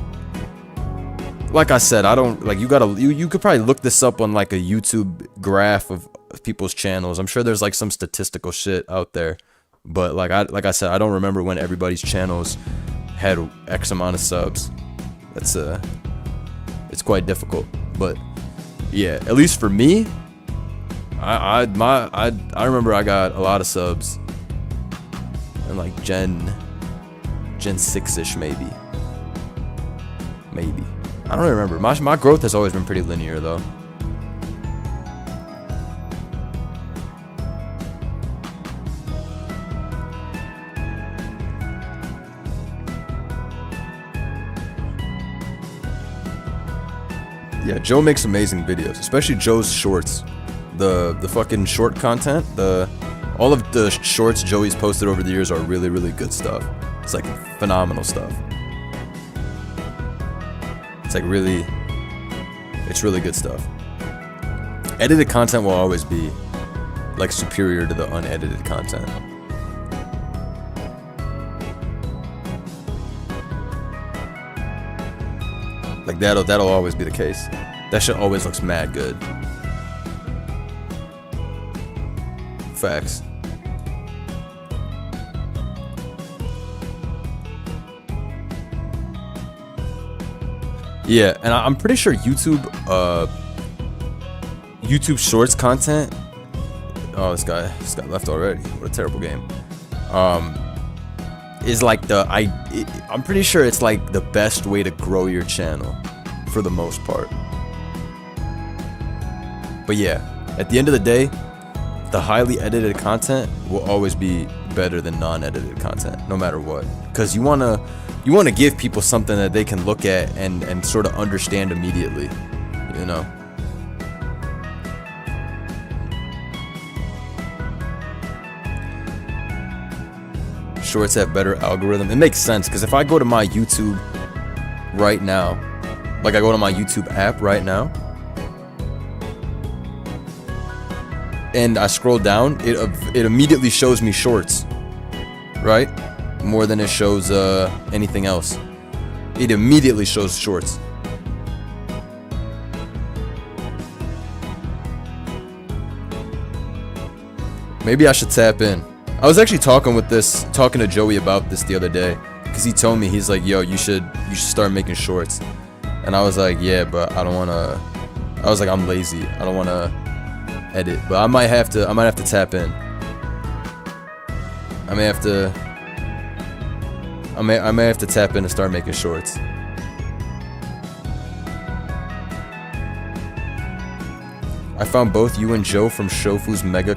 Like I said, I don't like you could probably look this up on like a YouTube graph of people's channels. I'm sure there's like some statistical shit out there. But like I said, I don't remember when everybody's channels had X amount of subs. That's it's quite difficult, but yeah, at least for me, I remember I got a lot of subs in like Gen 6ish maybe. I don't remember. My growth has always been pretty linear though. Yeah, Joe makes amazing videos, especially Joe's shorts. The fucking short content, all of the shorts Joey's posted over the years are really good stuff. It's like phenomenal stuff. It's like it's really good stuff. Edited content will always be like superior to the unedited content. Like that'll always be the case. That shit always looks mad good. Facts. Yeah, and I'm pretty sure YouTube Shorts content. Oh, this guy left already. What a terrible game. Is like I'm pretty sure it's like the best way to grow your channel for the most part. But yeah, at the end of the day, the highly edited content will always be better than non-edited content, no matter what. Because you wanna give people something that they can look at and sort of understand immediately, you know. Shorts have better algorithm. It makes sense because if I go to my YouTube right now, like I go to my YouTube app right now, and I scroll down, it immediately shows me shorts, right? More than it shows anything else. It immediately shows shorts. Maybe I should tap in. I was actually talking to Joey about this the other day, because he told me, he's like, yo, you should start making shorts. And I was like, yeah, but I don't wanna, I was like, I'm lazy, I don't wanna edit, but I might have to tap in. I may have to tap in and start making shorts. I found both you and Joe from Shofu's mega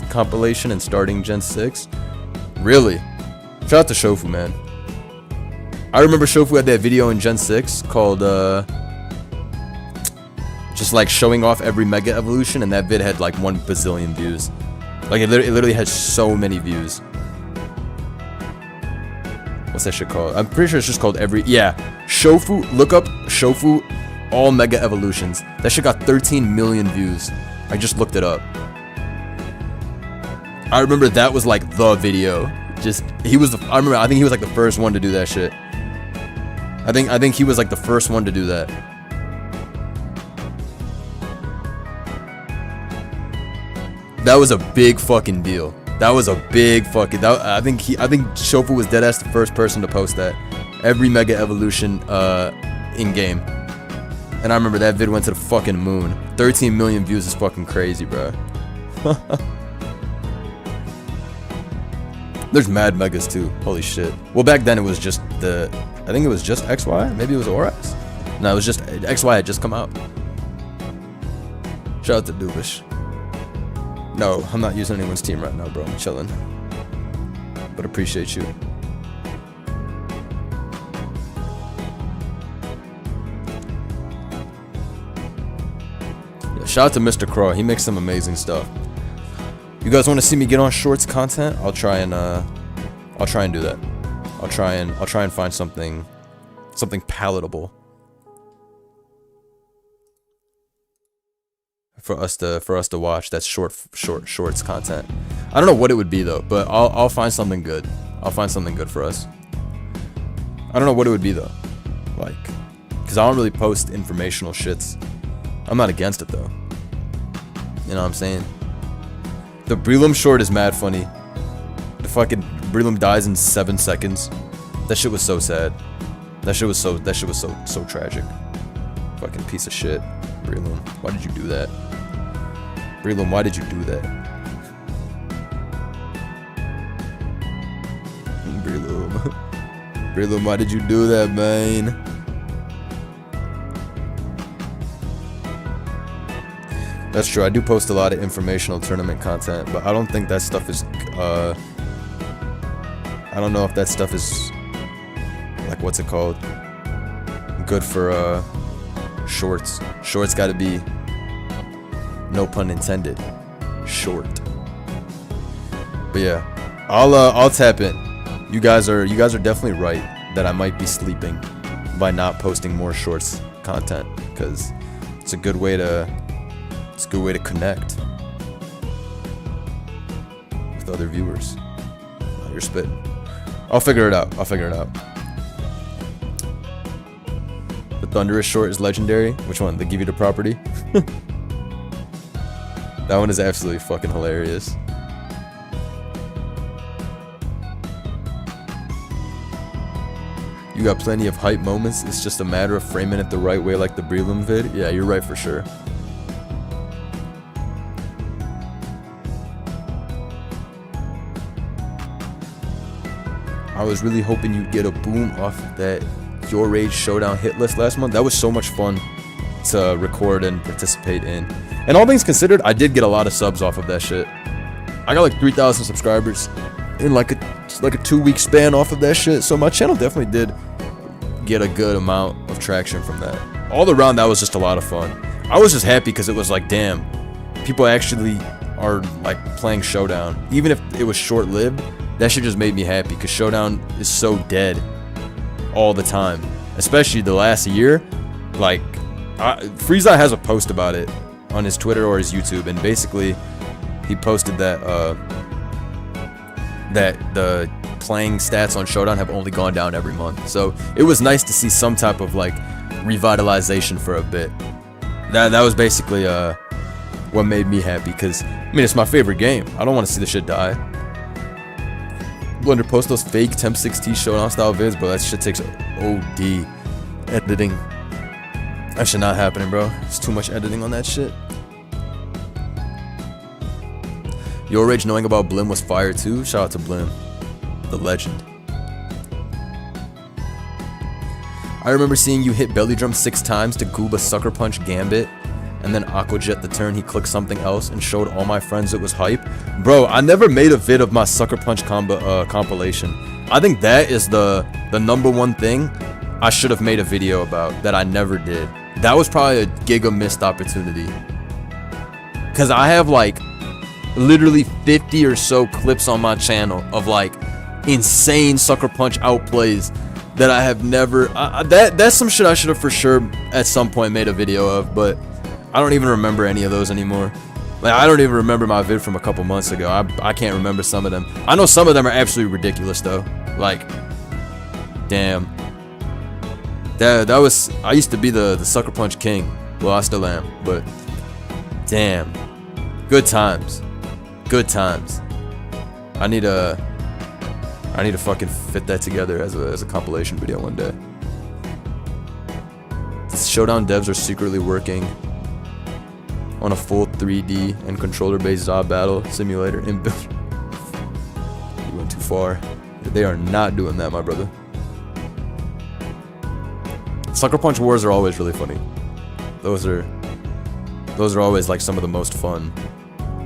compilation and starting Gen 6. Really? Shout out to Shofu, man. I remember Shofu had that video in Gen 6 called just like showing off every mega evolution, and that vid had like 1 bazillion views. Like it literally had so many views. What's that shit called? I'm pretty sure it's just called Shofu. Look up Shofu All Mega Evolutions. That shit got 13 million views. I just looked it up. I remember that was like the video. Just he was. I think he was like the first one to do that shit. I think he was like the first one to do that. That was a big fucking deal. That was a big fucking. I think Shofu was deadass the first person to post that. Every Mega Evolution in game. And I remember that vid went to the fucking moon. 13 million views is fucking crazy, bro. There's mad megas too. Holy shit. Well, back then it was just I think it was just XY. Maybe it was Oras. No, it was just XY had just come out. Shout out to Dubish. No, I'm not using anyone's team right now, bro. I'm chilling. But appreciate you. Yeah, shout out to Mr. Crow. He makes some amazing stuff. You guys want to see me get on shorts content? I'll try and do that. I'll try and find something palatable for us to watch. That's shorts content. I don't know what it would be though, but I'll find something good. I'll find something good for us. I don't know what it would be though, like, cause I don't really post informational shits. I'm not against it though. You know what I'm saying? The Brelam short is mad funny. The fucking Brelam dies in 7 seconds. That shit was so sad. That shit was so tragic. Fucking piece of shit. Brelam, why did you do that? Brelam, why did you do that? Brelam, why did you do that, man? That's true. I do post a lot of informational tournament content, but I don't think that stuff is, I don't know if that stuff is, like, what's it called? Good for, shorts. Shorts gotta be, no pun intended, short. But yeah, I'll tap in. You guys are definitely right that I might be sleeping by not posting more shorts content, because it's a good way to connect with other viewers. Oh, you're spitting. I'll figure it out. The Thunderous short is legendary. Which one? They give you the property? That one is absolutely fucking hilarious. You got plenty of hype moments. It's just a matter of framing it the right way, like the Brelam vid. Yeah, you're right for sure. I was really hoping you'd get a boom off that Your Rage Showdown hit list last month. That was so much fun to record and participate in. And all things considered, I did get a lot of subs off of that shit. I got like 3,000 subscribers in like a 2-week span off of that shit. So my channel definitely did get a good amount of traction from that. All around, that was just a lot of fun. I was just happy because it was like, damn, people actually are like playing Showdown. Even if it was short-lived, that shit just made me happy because Showdown is so dead all the time. Especially the last year. Like, Freezeye has a post about it on his Twitter or his YouTube, and basically he posted that that the playing stats on Showdown have only gone down every month. So it was nice to see some type of like revitalization for a bit. That was basically what made me happy, because I mean, it's my favorite game. I don't want to see the shit die. Blender, post those fake Temp 6T Showdown style vids, bro. That shit takes OD editing. That shit not happening, bro. It's too much editing on that shit. Your Rage knowing about Blim was fire too. Shout out to Blim, the legend. I remember seeing you hit belly drum 6 times to Gooba Sucker Punch Gambit, and then Aqua Jet the turn he clicked something else and showed all my friends it was hype. Bro, I never made a vid of my Sucker Punch compilation. I think that is the number one thing I should have made a video about that I never did. That was probably a giga missed opportunity. Cause I have like literally 50 or so clips on my channel of like insane Sucker Punch outplays that I have never. That's some shit I should have for sure at some point made a video of, but I don't even remember any of those anymore. Like, I don't even remember my vid from a couple months ago. I can't remember some of them. I know some of them are absolutely ridiculous though. Like, damn. That was, I used to be the sucker punch king. Well, I still am, but damn. Good times. Good times. I need to fucking fit that together as a compilation video one day. Showdown devs are secretly working on a full 3D and controller-based Zob battle simulator inbuilt. You went too far. They are not doing that, my brother. Sucker punch wars are always really funny. Those are always like some of the most fun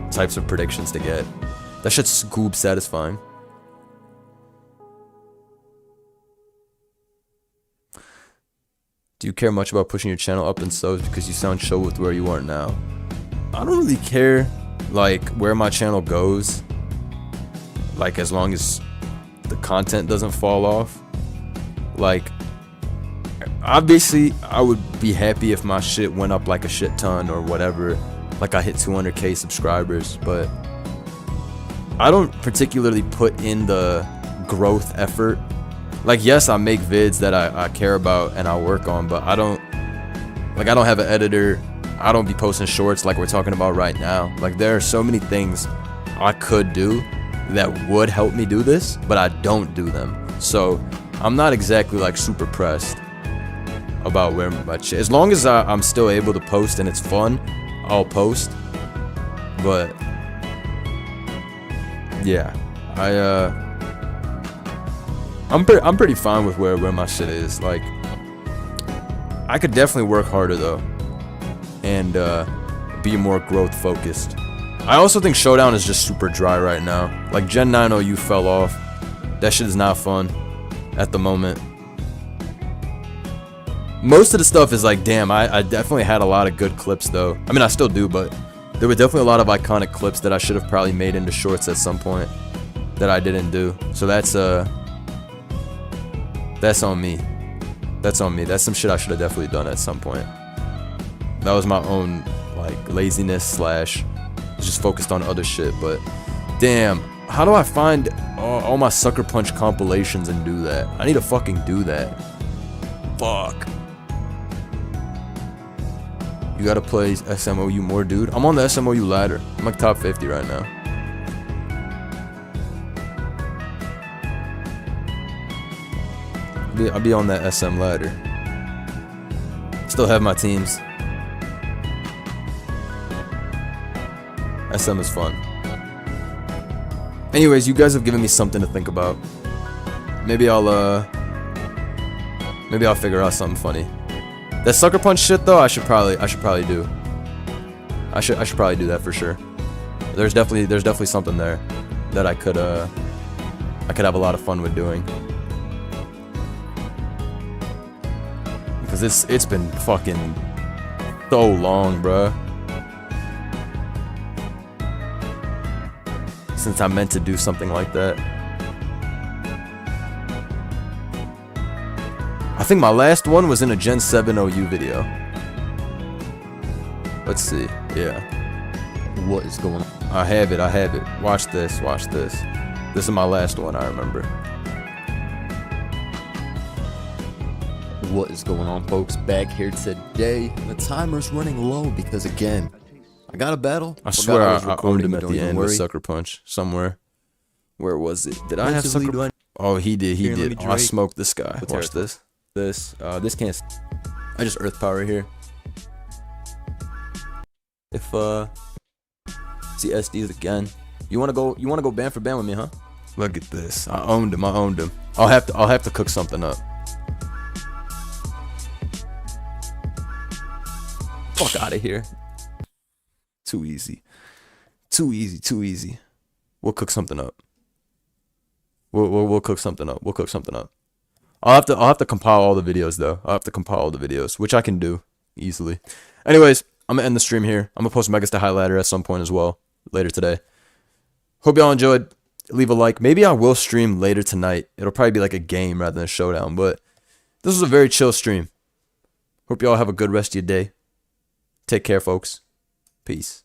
types of predictions to get. That shit's goob satisfying. Do you care much about pushing your channel up in subs because you sound chill with where you are now? I don't really care, like, where my channel goes. Like, as long as the content doesn't fall off. Like, obviously, I would be happy if my shit went up like a shit ton or whatever. Like, I hit 200k subscribers, but I don't particularly put in the growth effort. Like, yes, I make vids that I care about and I work on, but I don't have an editor. I don't be posting shorts like we're talking about right now. Like, there are so many things I could do that would help me do this, but I don't do them. So I'm not exactly like super pressed about where my shit. As long as I'm still able to post and it's fun, I'll post. But yeah, I'm pretty fine with where my shit is. Like, I could definitely work harder though, and be more growth focused. I also think Showdown is just super dry right now. Like, Gen 9 OU fell off. That shit is not fun at the moment. Most of the stuff is like, damn, I definitely had a lot of good clips though. I mean, I still do, but there were definitely a lot of iconic clips that I should have probably made into shorts at some point that I didn't do. So that's on me. That's on me. That's some shit I should have definitely done at some point. That was my own, like, laziness slash just focused on other shit. But damn, how do I find all my sucker punch compilations and do that? I need to fucking do that. Fuck. You gotta play SMOU more, dude. I'm on the SMOU ladder. I'm like top 50 right now. I'll be on that SM ladder. Still have my teams. SM is fun. Anyways, you guys have given me something to think about. Maybe I'll figure out something funny. That sucker punch shit though, I should probably do. I should probably do that for sure. There's definitely something there that I could have a lot of fun with doing. Because it's been fucking so long, bruh, since I meant to do something like that. I think my last one was in a Gen 7 OU video. Let's see. Yeah. What is going on? I have it. Watch this. This is my last one, I remember. What is going on, folks? Back here today. The timer's running low because, again, I got a battle. I swear I owned him at the end with Sucker Punch somewhere. Where was it? Did I have Sucker? Oh, he did. Oh, I smoked this guy. Watch this. This can't. I just earth power here. If see SDs again. You wanna go band for band with me, huh? Look at this. I owned him. I'll have to cook something up. Fuck out of here. Too easy. We'll cook something up. We'll cook something up. I'll have to compile all the videos though. Which I can do easily. Anyways, I'm gonna end the stream here. I'm gonna post Megas to High Ladder at some point as well later today. Hope y'all enjoyed. leave a like. Maybe I will stream later tonight. It'll probably be like a game rather than a showdown. But this was a very chill stream. Hope you all have a good rest of your day. Take care, folks. Peace.